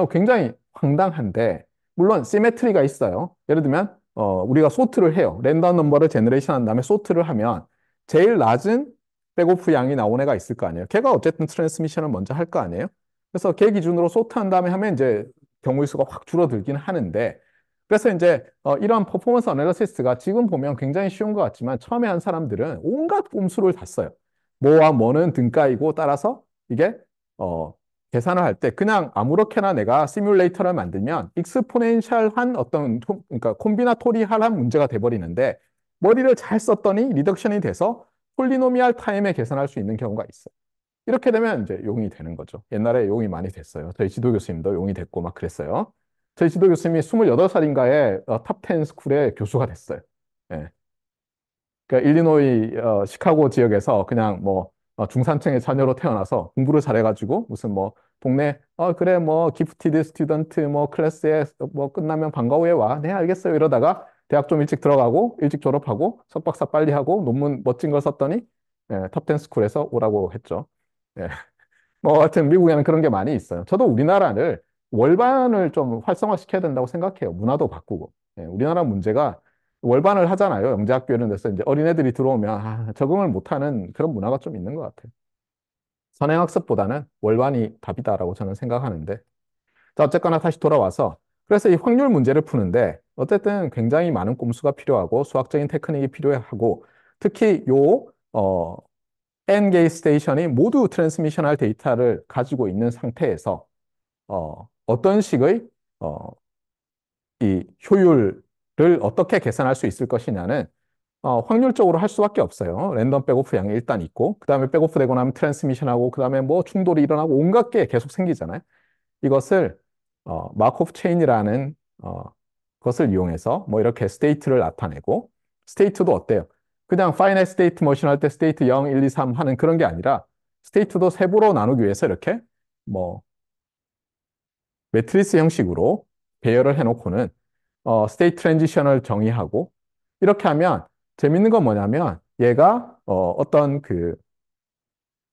굉장히 황당한데, 물론 시메트리가 있어요. 예를 들면 우리가 소트를 해요. 랜덤 넘버를 제너레이션 한 다음에 소트를 하면 제일 낮은 백오프 양이 나온 애가 있을 거 아니에요. 걔가 어쨌든 트랜스미션을 먼저 할 거 아니에요. 그래서 걔 기준으로 소트한 다음에 하면 이제 경우의 수가 확 줄어들긴 하는데, 그래서 이제 이런 퍼포먼스 어널리시스가 지금 보면 굉장히 쉬운 것 같지만 처음에 한 사람들은 온갖 꼼수를 다 써요. 뭐와 뭐는 등가이고, 따라서 이게 어, 계산을 할 때 그냥 아무렇게나 내가 시뮬레이터를 만들면 익스포넨셜한 어떤 그러니까 콤비나토리할한 문제가 돼버리는데, 머리를 잘 썼더니 리덕션이 돼서 폴리노미알 타임에 계산할 수 있는 경우가 있어요. 이렇게 되면 이제 용이 되는 거죠. 옛날에 용이 많이 됐어요. 저희 지도 교수님도 용이 됐고 막 그랬어요. 저희 지도 교수님이 28살인가에 탑 10 스쿨의 교수가 됐어요. 예. 그러니까 일리노이 시카고 지역에서 그냥 뭐 중산층의 자녀로 태어나서 공부를 잘해가지고 무슨 뭐 동네 그래 뭐 기프티드 스튜던트 뭐 클래스에 뭐 끝나면 방과 후에 와. 네 알겠어요. 이러다가 대학 좀 일찍 들어가고 일찍 졸업하고 석박사 빨리 하고 논문 멋진 걸 썼더니 탑 10 스쿨에서 오라고 했죠. 예. 뭐 하여튼 미국에는 그런 게 많이 있어요. 저도 우리나라를 월반을 좀 활성화시켜야 된다고 생각해요. 문화도 바꾸고. 예, 우리나라 문제가 월반을 하잖아요. 영재학교 이런 데서 이제 어린애들이 들어오면 적응을 못하는 그런 문화가 좀 있는 것 같아요. 선행학습보다는 월반이 답이다라고 저는 생각하는데. 자, 어쨌거나 다시 돌아와서 그래서 이 확률 문제를 푸는데 어쨌든 굉장히 많은 꼼수가 필요하고 수학적인 테크닉이 필요하고, 특히 N개의 스테이션이 모두 트랜스미션할 데이터를 가지고 있는 상태에서 어떤 식의 어, 이 효율을 어떻게 계산할 수 있을 것이냐는 확률적으로 할 수밖에 없어요. 랜덤 백오프 양이 일단 있고, 그 다음에 백오프 되고 나면 트랜스미션하고, 그 다음에 뭐 충돌이 일어나고 온갖 게 계속 생기잖아요. 이것을 마코프 체인이라는 것을 이용해서 뭐 이렇게 스테이트를 나타내고, 스테이트도 어때요? 그냥 파이널 스테이트 머신 할 때 스테이트 0, 1, 2, 3 하는 그런 게 아니라 스테이트도 세부로 나누기 위해서 이렇게 뭐 매트리스 형식으로 배열을 해놓고는 스테이트 트랜지션을 정의하고, 이렇게 하면 재밌는 건 뭐냐면 얘가 어떤 그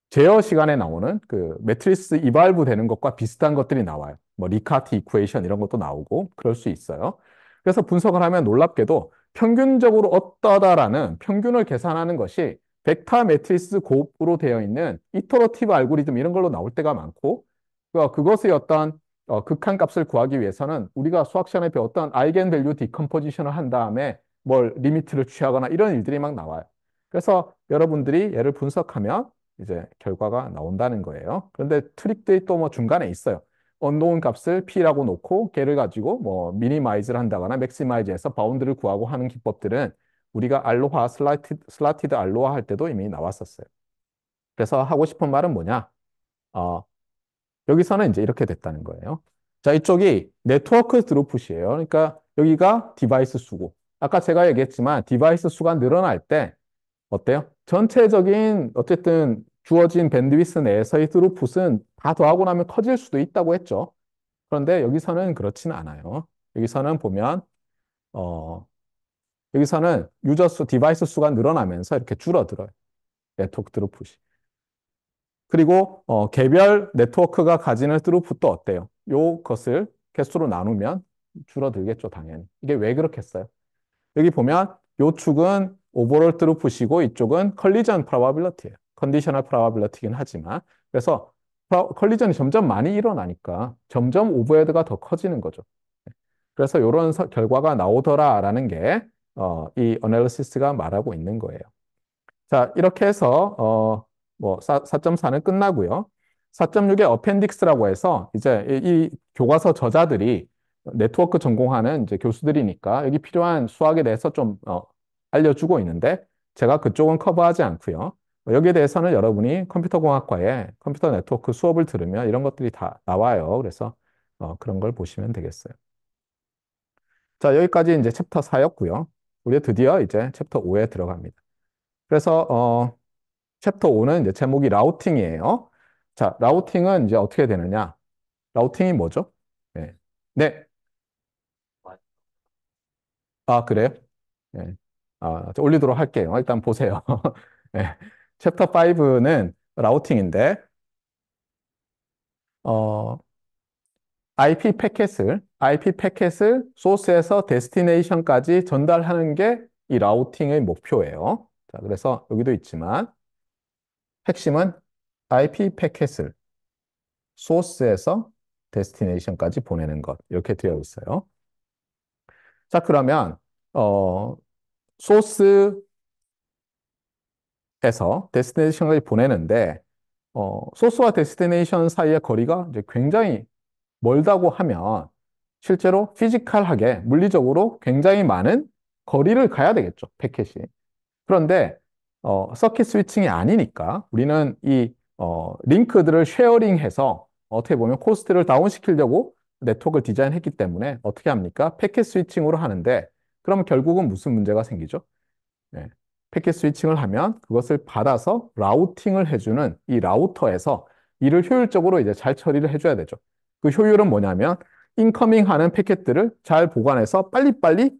제어 시간에 나오는 그 매트리스 이발브 되는 것과 비슷한 것들이 나와요. 뭐 리카트 이쿠에이션 이런 것도 나오고 그럴 수 있어요. 그래서 분석을 하면 놀랍게도 평균적으로 어떠다라는 평균을 계산하는 것이 벡터 매트리스 곱으로 되어 있는 이터러티브 알고리즘 이런 걸로 나올 때가 많고, 그것의 어떤 극한 값을 구하기 위해서는 우리가 수학 시간에 배웠던 아이겐 밸류 디컴포지션을 한 다음에 뭘 리미트를 취하거나 이런 일들이 막 나와요. 그래서 여러분들이 얘를 분석하면 이제 결과가 나온다는 거예요. 그런데 트릭들이 또 뭐 중간에 있어요. 언노운 값을 p라고 놓고 걔를 가지고 뭐 미니마이즈를 한다거나 맥시마이즈해서 바운드를 구하고 하는 기법들은 우리가 알로하 슬라티드 알로하 할 때도 이미 나왔었어요. 그래서 하고 싶은 말은 뭐냐? 어, 여기서는 이제 이렇게 됐다는 거예요. 자, 이쪽이 네트워크 드롭풋이에요. 그러니까 여기가 디바이스 수고. 아까 제가 얘기했지만 디바이스 수가 늘어날 때 어때요? 전체적인 어쨌든 주어진 밴드위스 내에서의 스루풋은 다 더하고 나면 커질 수도 있다고 했죠. 그런데 여기서는 그렇지는 않아요. 여기서는 보면 어, 여기서는 유저 수, 디바이스 수가 늘어나면서 이렇게 줄어들어요. 네트워크 드루풋이. 그리고 개별 네트워크가 가지는 스루풋도 어때요? 요것을 개수로 나누면 줄어들겠죠, 당연히. 이게 왜 그렇겠어요? 여기 보면 요 축은 오버롤 트루풋이고 이쪽은 컬리전 프로바빌리티예요. 컨디셔널 프로바빌리티긴 하지만, 그래서 컬리전이 점점 많이 일어나니까 점점 오버헤드가 더 커지는 거죠. 그래서 이런 결과가 나오더라라는 게 이 어널리시스가 말하고 있는 거예요. 자, 이렇게 해서 뭐 4.4는 끝나고요. 4.6의 어펜딕스라고 해서 이제 이 교과서 저자들이 네트워크 전공하는 이제 교수들이니까 여기 필요한 수학에 대해서 좀 알려주고 있는데, 제가 그쪽은 커버하지 않고요. 여기에 대해서는 여러분이 컴퓨터공학과에 컴퓨터 네트워크 수업을 들으면 이런 것들이 다 나와요. 그래서 그런 걸 보시면 되겠어요. 자, 여기까지 이제 챕터 4였고요. 우리 드디어 이제 챕터 5에 들어갑니다. 그래서 챕터 5는 이제 제목이 라우팅이에요. 자, 라우팅은 이제 어떻게 되느냐? 라우팅이 뭐죠? 네. 네. 아, 그래요? 네. 저 올리도록 할게요. 일단 보세요. 네. 챕터 5는 라우팅인데, 어, IP 패켓을 소스에서 데스티네이션까지 전달하는 게 이 라우팅의 목표예요. 자, 그래서 여기도 있지만, 핵심은 IP 패켓을 소스에서 데스티네이션까지 보내는 것. 이렇게 되어 있어요. 자, 그러면, 어, 소스에서 데스티네이션까지 보내는데, 소스와 데스티네이션 사이의 거리가 이제 굉장히 멀다고 하면 실제로 피지컬하게, 물리적으로 굉장히 많은 거리를 가야 되겠죠, 패켓이. 그런데 서킷 스위칭이 아니니까 우리는 이 링크들을 쉐어링해서 어떻게 보면 코스트를 다운시키려고 네트워크를 디자인했기 때문에 어떻게 합니까? 패킷 스위칭으로 하는데 그럼 결국은 무슨 문제가 생기죠? 네. 패킷 스위칭을 하면 그것을 받아서 라우팅을 해주는 이 라우터에서 이를 효율적으로 이제 잘 처리를 해줘야 되죠. 그 효율은 뭐냐면 인커밍 하는 패켓들을 잘 보관해서 빨리빨리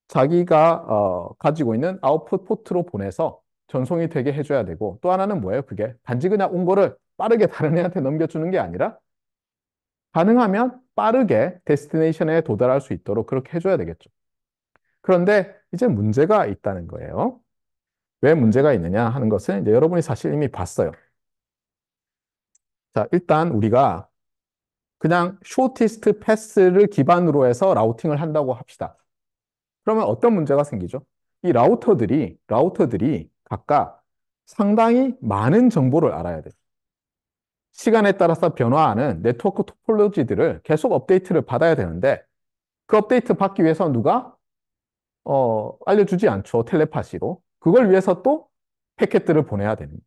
자기가 가지고 있는 아웃풋 포트로 보내서 전송이 되게 해줘야 되고 또 하나는 뭐예요? 그게 단지 그냥 온 거를 빠르게 다른 애한테 넘겨주는 게 아니라 가능하면 빠르게 데스티네이션에 도달할 수 있도록 그렇게 해줘야 되겠죠. 그런데 이제 문제가 있다는 거예요. 왜 문제가 있느냐 하는 것은 이제 여러분이 사실 이미 봤어요. 자, 일단 우리가 그냥 쇼티스트 패스를 기반으로 해서 라우팅을 한다고 합시다. 그러면 어떤 문제가 생기죠? 이 라우터들이 각각 상당히 많은 정보를 알아야 돼요. 시간에 따라서 변화하는 네트워크 토폴로지들을 계속 업데이트를 받아야 되는데 그 업데이트 받기 위해서 누가 알려주지 않죠. 텔레파시로. 그걸 위해서 또 패켓들을 보내야 되는 거예요.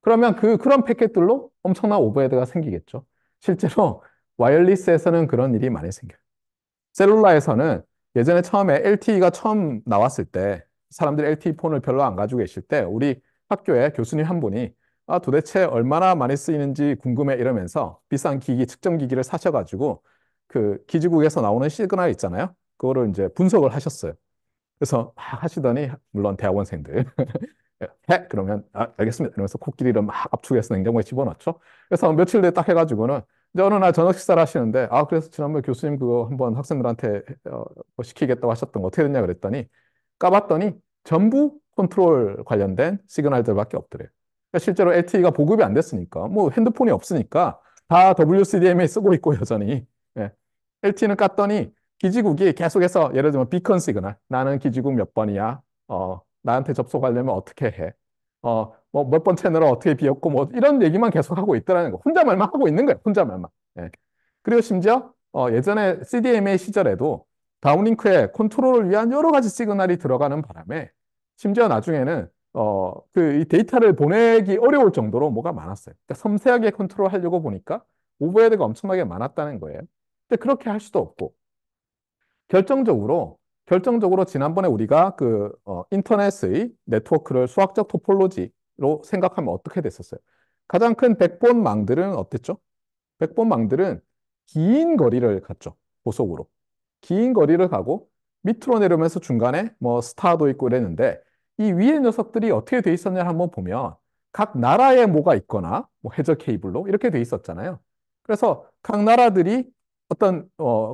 그러면 그런 패켓들로 엄청난 오버헤드가 생기겠죠. 실제로 와이어리스에서는 그런 일이 많이 생겨요. 셀룰라에서는 예전에 처음에 LTE가 처음 나왔을 때 사람들이 LTE 폰을 별로 안 가지고 계실 때 우리 학교에 교수님 한 분이 도대체 얼마나 많이 쓰이는지 궁금해 이러면서 비싼 기기, 측정 기기를 사셔가지고 그 기지국에서 나오는 시그널 있잖아요. 그거를 이제 분석을 하셨어요. 그래서 막 하시더니 물론 대학원생들 해? 그러면 알겠습니다. 이러면서 코끼리를 막 압축해서 냉장고에 집어넣죠. 그래서 며칠 뒤에 딱 해가지고는 이제 어느 날 저녁 식사를 하시는데 그래서 지난번에 교수님 그거 한번 학생들한테 뭐 시키겠다고 하셨던 거 어떻게 됐냐 그랬더니 까봤더니 전부 컨트롤 관련된 시그널들밖에 없더래요. 그러니까 실제로 LTE가 보급이 안 됐으니까 뭐 핸드폰이 없으니까 다 WCDMA 쓰고 있고 여전히 예. LTE는 깠더니 기지국이 계속해서 예를 들면 비컨 시그널 나는 기지국 몇 번이야 나한테 접속하려면 어떻게 해? 뭐 몇 번 채널을 어떻게 비웠고 뭐 이런 얘기만 계속 하고 있더라는 거. 혼자 말만 하고 있는 거예요. 혼자 말만. 예. 그리고 심지어 예전에 CDMA 시절에도 다운링크에 컨트롤을 위한 여러 가지 시그널이 들어가는 바람에 심지어 나중에는 이 데이터를 보내기 어려울 정도로 뭐가 많았어요. 그러니까 섬세하게 컨트롤하려고 보니까 오버헤드가 엄청나게 많았다는 거예요. 근데 그렇게 할 수도 없고 결정적으로 지난번에 우리가 인터넷의 네트워크를 수학적 토폴로지로 생각하면 어떻게 됐었어요? 가장 큰 백본망들은 어땠죠? 백본망들은 긴 거리를 갔죠. 고속으로. 긴 거리를 가고 밑으로 내려오면서 중간에 뭐 스타도 있고 이랬는데 이 위에 녀석들이 어떻게 돼 있었냐 한번 보면 각 나라에 뭐가 있거나 뭐 해저 케이블로 이렇게 돼 있었잖아요. 그래서 각 나라들이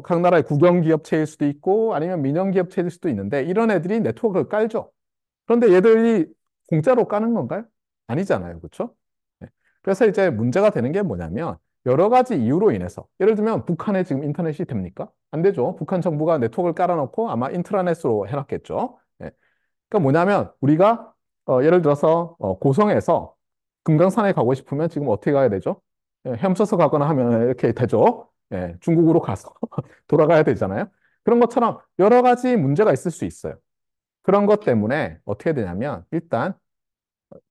각 나라의 국영기업체일 수도 있고 아니면 민영기업체일 수도 있는데 이런 애들이 네트워크를 깔죠. 그런데 얘들이 공짜로 까는 건가요? 아니잖아요. 그렇죠? 네. 그래서 이제 문제가 되는 게 뭐냐면 여러 가지 이유로 인해서 예를 들면 북한에 지금 인터넷이 됩니까? 안 되죠. 북한 정부가 네트워크를 깔아놓고 아마 인트라넷으로 해놨겠죠. 네. 그러니까 뭐냐면 우리가 예를 들어서 고성에서 금강산에 가고 싶으면 지금 어떻게 가야 되죠? 헤엄쳐서 가거나 하면 이렇게 되죠. 중국으로 가서 돌아가야 되잖아요. 그런 것처럼 여러 가지 문제가 있을 수 있어요. 그런 것 때문에 어떻게 되냐면 일단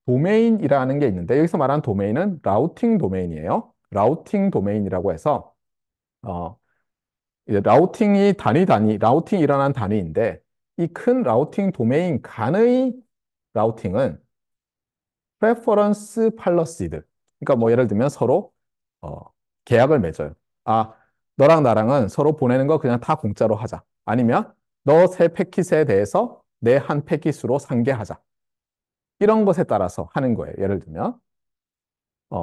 도메인이라는 게 있는데 여기서 말하는 도메인은 라우팅 도메인이에요. 라우팅 도메인이라고 해서 어, 이제 라우팅이라는 단위인데 이 큰 라우팅 도메인 간의 라우팅은 preference policy들. 그러니까 뭐 예를 들면 서로 어, 계약을 맺어요. 너랑 나랑은 서로 보내는 거 그냥 다 공짜로 하자. 아니면 너 세 패킷에 대해서 내 한 패킷으로 상계하자. 이런 것에 따라서 하는 거예요. 예를 들면.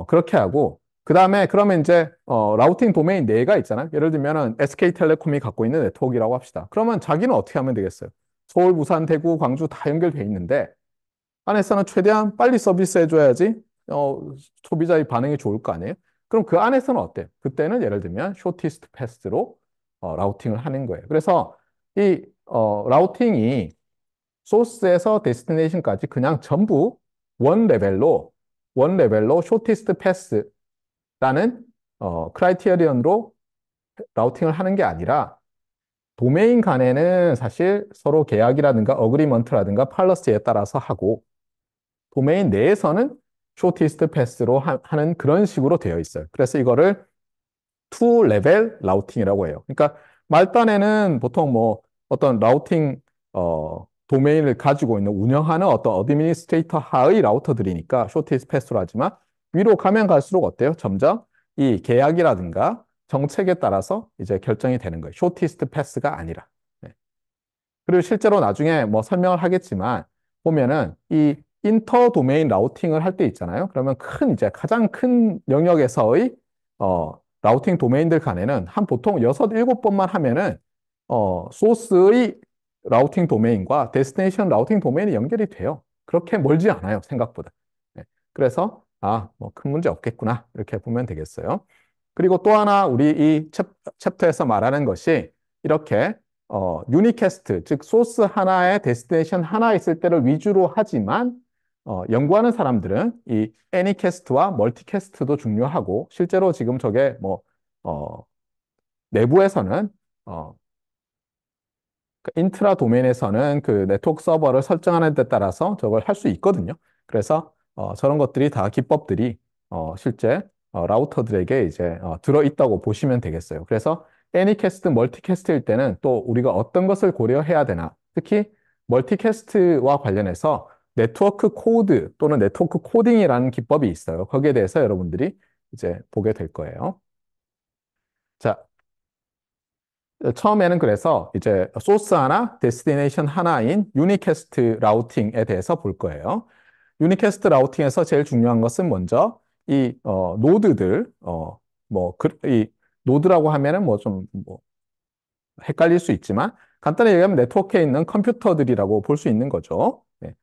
그렇게 하고, 그 다음에 그러면 이제, 라우팅 도메인 4가 있잖아요. 예를 들면은 SK텔레콤이 갖고 있는 네트워크라고 합시다. 그러면 자기는 어떻게 하면 되겠어요? 서울, 부산, 대구, 광주 다 연결돼 있는데, 안에서는 최대한 빨리 서비스 해줘야지, 어, 소비자의 반응이 좋을 거 아니에요? 그럼 그 안에서는 어때요? 그때는 예를 들면, 쇼티스트 패스로 라우팅을 하는 거예요. 그래서 이, 라우팅이 소스에서 데스티네이션까지 그냥 전부 원 레벨로, 원 레벨로 쇼티스트 패스라는 크라이테리언으로 라우팅을 하는 게 아니라 도메인 간에는 사실 서로 계약이라든가 어그리먼트라든가 팔러스에 따라서 하고 도메인 내에서는 쇼티스트 패스로 하는 그런 식으로 되어 있어요. 그래서 이거를 투 레벨 라우팅이라고 해요. 그러니까 말단에는 보통 뭐 어떤 라우팅 도메인을 가지고 있는 운영하는 어떤 어드미니스트레이터 하의 라우터들이니까 쇼티스트 패스로 하지만 위로 가면 갈수록 어때요? 점점 이 계약이라든가 정책에 따라서 이제 결정이 되는 거예요. 쇼티스트 패스가 아니라. 네. 그리고 실제로 나중에 뭐 설명을 하겠지만 보면은 이 인터 도메인 라우팅을 할 때 있잖아요. 그러면 큰 이제 가장 큰 영역에서의 라우팅 도메인들 간에는 한 보통 6, 7번만 하면은 소스의 라우팅 도메인과 데스티네이션 라우팅 도메인이 연결이 돼요. 그렇게 멀지 않아요, 생각보다. 네. 그래서 뭐 큰 문제 없겠구나. 이렇게 보면 되겠어요. 그리고 또 하나 우리 이 챕터에서 말하는 것이 이렇게 유니캐스트, 즉 소스 하나에 데스티네이션 하나 있을 때를 위주로 하지만 연구하는 사람들은 이 애니캐스트와 멀티캐스트도 중요하고 실제로 지금 저게 뭐 내부에서는 그 인트라 도메인에서는 그 네트워크 서버를 설정하는 데 따라서 저걸 할 수 있거든요. 그래서 저런 것들이 다 기법들이 실제 라우터들에게 이제 들어 있다고 보시면 되겠어요. 그래서 애니캐스트, 멀티캐스트일 때는 또 우리가 어떤 것을 고려해야 되나? 특히 멀티캐스트와 관련해서 네트워크 코드 또는 네트워크 코딩이라는 기법이 있어요. 거기에 대해서 여러분들이 이제 보게 될 거예요. 자, 처음에는 그래서 이제 소스 하나, 데스티네이션 하나인 유니캐스트 라우팅에 대해서 볼 거예요. 유니캐스트 라우팅에서 제일 중요한 것은 먼저 이 노드들, 이 노드라고 하면은 뭐 좀 뭐 헷갈릴 수 있지만 간단히 얘기하면 네트워크에 있는 컴퓨터들이라고 볼 수 있는 거죠. 네.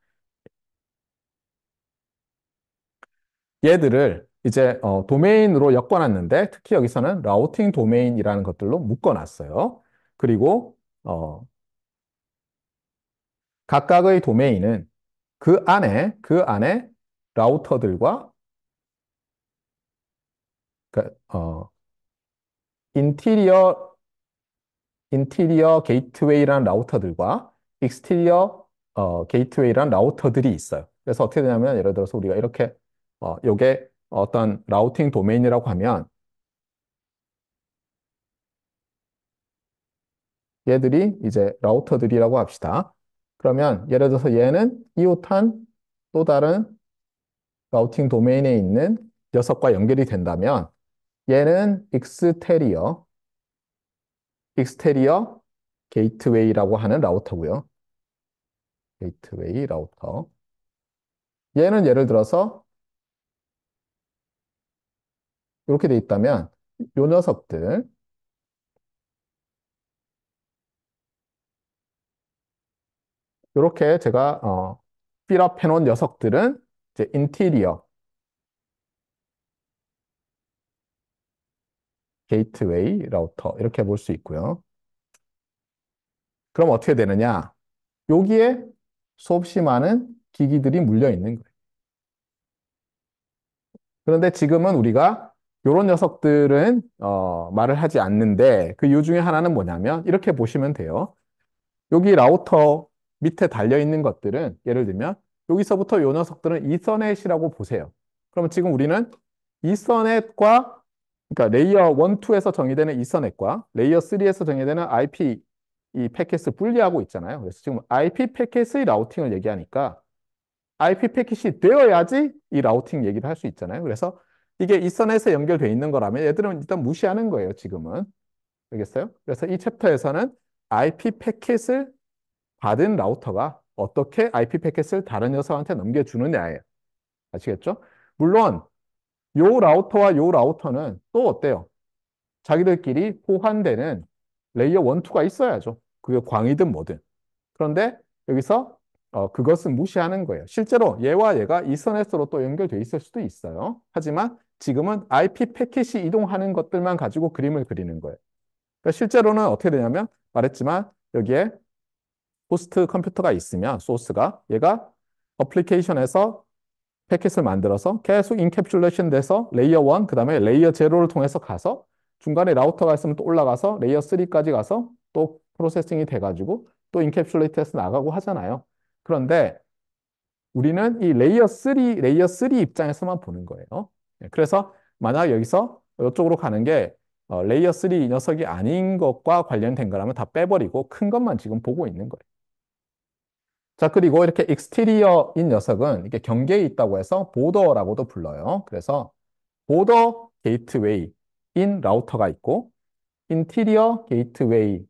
얘들을 이제 도메인으로 엮어놨는데 특히 여기서는 라우팅 도메인이라는 것들로 묶어놨어요. 그리고 각각의 도메인은 그 안에 라우터들과 그, 인티리어 게이트웨이라는 라우터들과 익스티리어 게이트웨이라는 라우터들이 있어요. 그래서 어떻게 되냐면 예를 들어서 우리가 이렇게 요게 어떤 라우팅 도메인이라고 하면 얘들이 이제 라우터들이라고 합시다. 그러면 예를 들어서 얘는 이웃한 또 다른 라우팅 도메인에 있는 녀석과 연결이 된다면 얘는 익스테리어 게이트웨이라고 하는 라우터고요. 게이트웨이 라우터. 얘는 예를 들어서 이렇게 돼 있다면 요 녀석들 이렇게 제가 필업 해놓은 녀석들은 이제 인테리어 게이트웨이 라우터 이렇게 볼 수 있고요. 그럼 어떻게 되느냐? 여기에 수없이 많은 기기들이 물려 있는 거예요. 그런데 지금은 우리가 이런 녀석들은 말을 하지 않는데 그 이유 중에 하나는 뭐냐면 이렇게 보시면 돼요. 여기 라우터 밑에 달려 있는 것들은 예를 들면 여기서부터 요 녀석들은 이서넷이라고 보세요. 그러면 지금 우리는 이서넷과 그러니까 레이어 1, 2에서 정의되는 이서넷과 레이어 3에서 정의되는 IP 이 패킷을 분리하고 있잖아요. 그래서 지금 IP 패킷의 라우팅을 얘기하니까 IP 패킷이 되어야지 이 라우팅 얘기를 할 수 있잖아요. 그래서 이게 이서넷에 연결돼 있는 거라면 얘들은 일단 무시하는 거예요, 지금은. 알겠어요? 그래서 이 챕터에서는 IP 패킷을 받은 라우터가 어떻게 IP 패킷을 다른 녀석한테 넘겨주느냐예요. 아시겠죠? 물론 요 라우터와 요 라우터는 또 어때요? 자기들끼리 호환되는 레이어 1, 2가 있어야죠. 그게 광이든 뭐든. 그런데 여기서 그것은 무시하는 거예요. 실제로 얘와 얘가 이서넷으로 또 연결돼 있을 수도 있어요. 하지만 지금은 IP 패킷이 이동하는 것들만 가지고 그림을 그리는 거예요. 그러니까 실제로는 어떻게 되냐면 말했지만 여기에 호스트 컴퓨터가 있으면 소스가 얘가 어플리케이션에서 패킷을 만들어서 계속 인캡슐레이션 돼서 레이어 1, 그 다음에 레이어 0를 통해서 가서 중간에 라우터가 있으면 또 올라가서 레이어 3까지 가서 또 프로세싱이 돼가지고 또 인캡슐레이트해서 나가고 하잖아요. 그런데 우리는 이 레이어 3 입장에서만 보는 거예요. 예, 그래서 만약 여기서 이쪽으로 가는 게 레이어 3 이 녀석이 아닌 것과 관련된 거라면 다 빼버리고 큰 것만 지금 보고 있는 거예요. 자, 그리고 이렇게 익스테리어인 녀석은 이게 경계에 있다고 해서 보더라고도 불러요. 그래서 보더 게이트웨이인 라우터가 있고 인티리어 게이트웨이인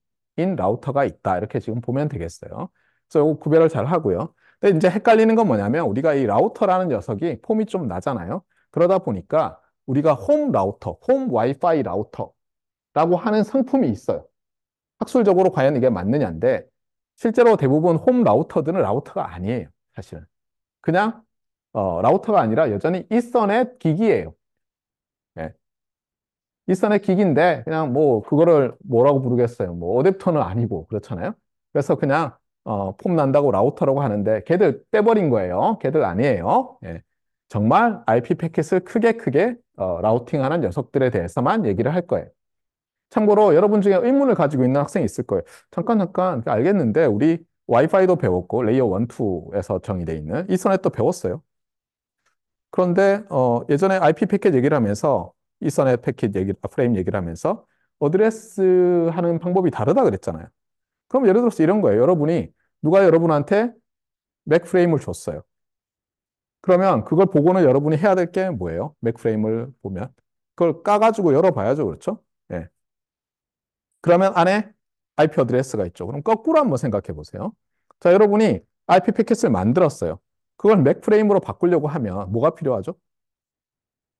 라우터가 있다. 이렇게 지금 보면 되겠어요. 그래서 이거 구별을 잘 하고요. 근데 이제 헷갈리는 건 뭐냐면 우리가 이 라우터라는 녀석이 폼이 좀 나잖아요. 그러다 보니까 우리가 홈 라우터, 홈 와이파이 라우터라고 하는 상품이 있어요. 학술적으로 과연 이게 맞느냐인데 실제로 대부분 홈 라우터들은 라우터가 아니에요. 사실은. 그냥 라우터가 아니라 여전히 이서넷 기기예요. 예. 이서넷 기기인데 그냥 뭐 그거를 뭐라고 부르겠어요. 뭐 어댑터는 아니고 그렇잖아요. 그래서 그냥 폼 난다고 라우터라고 하는데 걔들 빼버린 거예요. 걔들 아니에요. 예. 정말 IP 패킷을 크게 라우팅하는 녀석들에 대해서만 얘기를 할 거예요. 참고로 여러분 중에 의문을 가지고 있는 학생이 있을 거예요. 잠깐 알겠는데 우리 와이파이도 배웠고 레이어 1, 2에서 정의되어 있는 이서넷도 배웠어요. 그런데 예전에 IP 패킷 얘기를 하면서 이서넷 패킷 얘기, 프레임 얘기를 하면서 어드레스 하는 방법이 다르다 그랬잖아요. 그럼 예를 들어서 이런 거예요. 누가 여러분한테 맥 프레임을 줬어요. 그러면 그걸 보고는 여러분이 해야 될 게 뭐예요? 맥 프레임을 보면 그걸 까가지고 열어봐야죠, 그렇죠? 예. 그러면 안에 IP 어드레스가 있죠. 그럼 거꾸로 한번 생각해 보세요. 자, 여러분이 IP 패킷을 만들었어요. 그걸 맥 프레임으로 바꾸려고 하면 뭐가 필요하죠?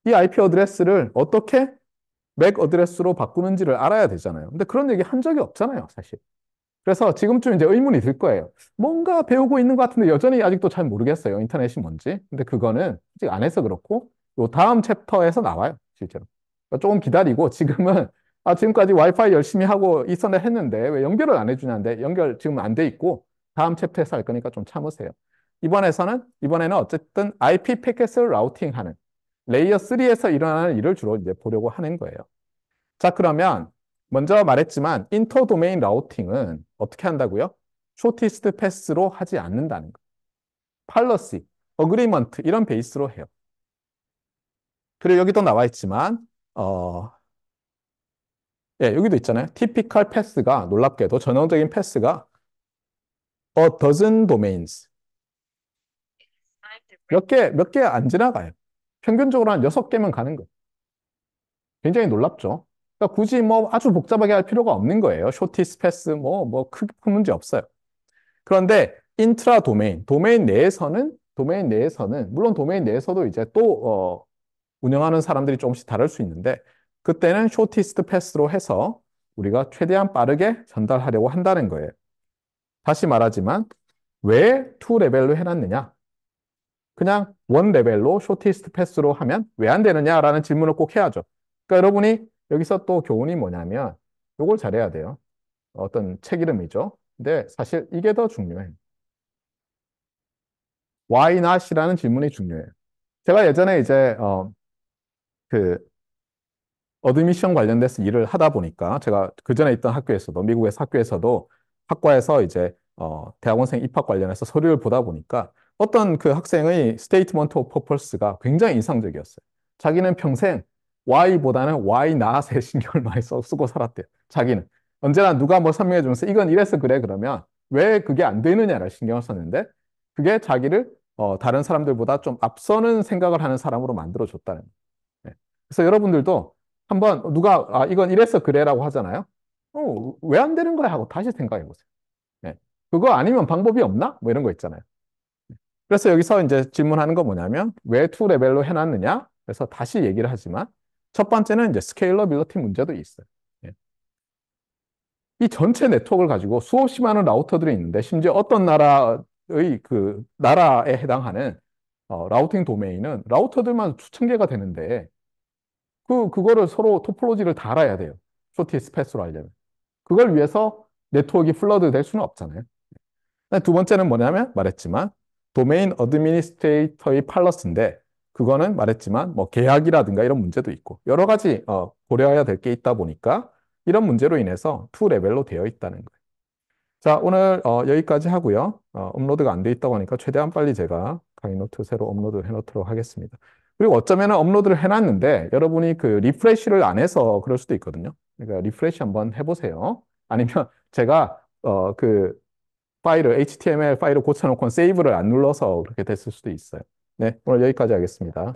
이 IP 어드레스를 어떻게 맥 어드레스로 바꾸는지를 알아야 되잖아요. 근데 그런 얘기 한 적이 없잖아요, 사실. 그래서 지금쯤 이제 의문이 들 거예요. 뭔가 배우고 있는 것 같은데 여전히 아직도 잘 모르겠어요. 인터넷이 뭔지. 근데 그거는 아직 안 해서 그렇고, 요 다음 챕터에서 나와요, 실제로. 그러니까 조금 기다리고 지금은 지금까지 와이파이 열심히 하고 이서넷 했는데 왜 연결을 안 해주냐는데 연결 지금 안 돼 있고 다음 챕터에서 할 거니까 좀 참으세요. 이번에는 어쨌든 IP 패킷을 라우팅하는 레이어 3에서 일어나는 일을 주로 이제 보려고 하는 거예요. 자, 그러면 먼저 말했지만 인터 도메인 라우팅은 어떻게 한다고요? 쇼티스트 패스로 하지 않는다는 거. 팔러시, 어그리먼트 이런 베이스로 해요. 그리고 여기도 나와 있지만 예, 여기도 있잖아요. 티피컬 패스가 놀랍게도 전형적인 패스가 a dozen domains 몇 개 안 지나가요. 평균적으로 한 6개면 가는 거예요. 굉장히 놀랍죠. 그러니까 굳이 뭐 아주 복잡하게 할 필요가 없는 거예요. 쇼티스 패스 큰 문제 없어요. 그런데 인트라 도메인 내에서는 물론 도메인 내에서도 이제 또 운영하는 사람들이 조금씩 다를 수 있는데 그때는 쇼티스트 패스로 해서 우리가 최대한 빠르게 전달하려고 한다는 거예요. 다시 말하지만 왜 투 레벨로 해놨느냐? 그냥 원 레벨로 쇼티스트 패스로 하면 왜 안 되느냐라는 질문을 꼭 해야죠. 그러니까 여러분이 여기서 또 교훈이 뭐냐면 이걸 잘해야 돼요. 어떤 책 이름이죠. 근데 사실 이게 더 중요해요. Why not이라는 질문이 중요해요. 제가 예전에 이제 그 어드미션 관련돼서 일을 하다 보니까 제가 그 전에 있던 학교에서도 미국에서 학교에서도 학과에서 이제 대학원생 입학 관련해서 서류를 보다 보니까 어떤 그 학생의 스테이트먼트 오브 퍼포스가 굉장히 인상적이었어요. 자기는 평생 Y보다는 Why not에 신경을 많이 쓰고 살았대요. 자기는 언제나 누가 뭐 설명해 주면서 이건 이래서 그래 그러면 왜 그게 안 되느냐를 신경을 썼는데 그게 자기를 다른 사람들보다 좀 앞서는 생각을 하는 사람으로 만들어 줬다는 거예요. 네. 그래서 여러분들도 한번 누가 이건 이래서 그래라고 하잖아요. 왜 안 되는 거야 하고 다시 생각해 보세요. 네. 그거 아니면 방법이 없나? 뭐 이런 거 있잖아요. 그래서 여기서 이제 질문하는 거 뭐냐면 왜 투 레벨로 해놨느냐? 그래서 다시 얘기를 하지만 첫 번째는 이제 스케일러빌리티 문제도 있어요. 예. 이 전체 네트워크를 가지고 수없이 많은 라우터들이 있는데 심지어 어떤 나라의 그 나라에 해당하는 라우팅 도메인은 라우터들만 수천 개가 되는데 그거를 서로 토폴로지를 다 알아야 돼요. 쇼티스트 패스로 하려면. 그걸 위해서 네트워크가 플러드 될 수는 없잖아요. 두 번째는 뭐냐면 말했지만 도메인 어드미니스트레이터의 팔러스인데 그거는 말했지만 뭐 계약이라든가 이런 문제도 있고 여러 가지 고려해야 될 게 있다 보니까 이런 문제로 인해서 투 레벨로 되어 있다는 거예요. 자, 오늘 여기까지 하고요. 업로드가 안 돼 있다고 하니까 최대한 빨리 제가 강의 노트 새로 업로드 해놓도록 하겠습니다. 그리고 어쩌면 업로드를 해놨는데 여러분이 그 리프레시를 안 해서 그럴 수도 있거든요. 그러니까 리프레시 한번 해보세요. 아니면 제가 그 파일을 HTML 파일을 고쳐놓고 세이브를 안 눌러서 그렇게 됐을 수도 있어요. 네, 오늘 여기까지 하겠습니다.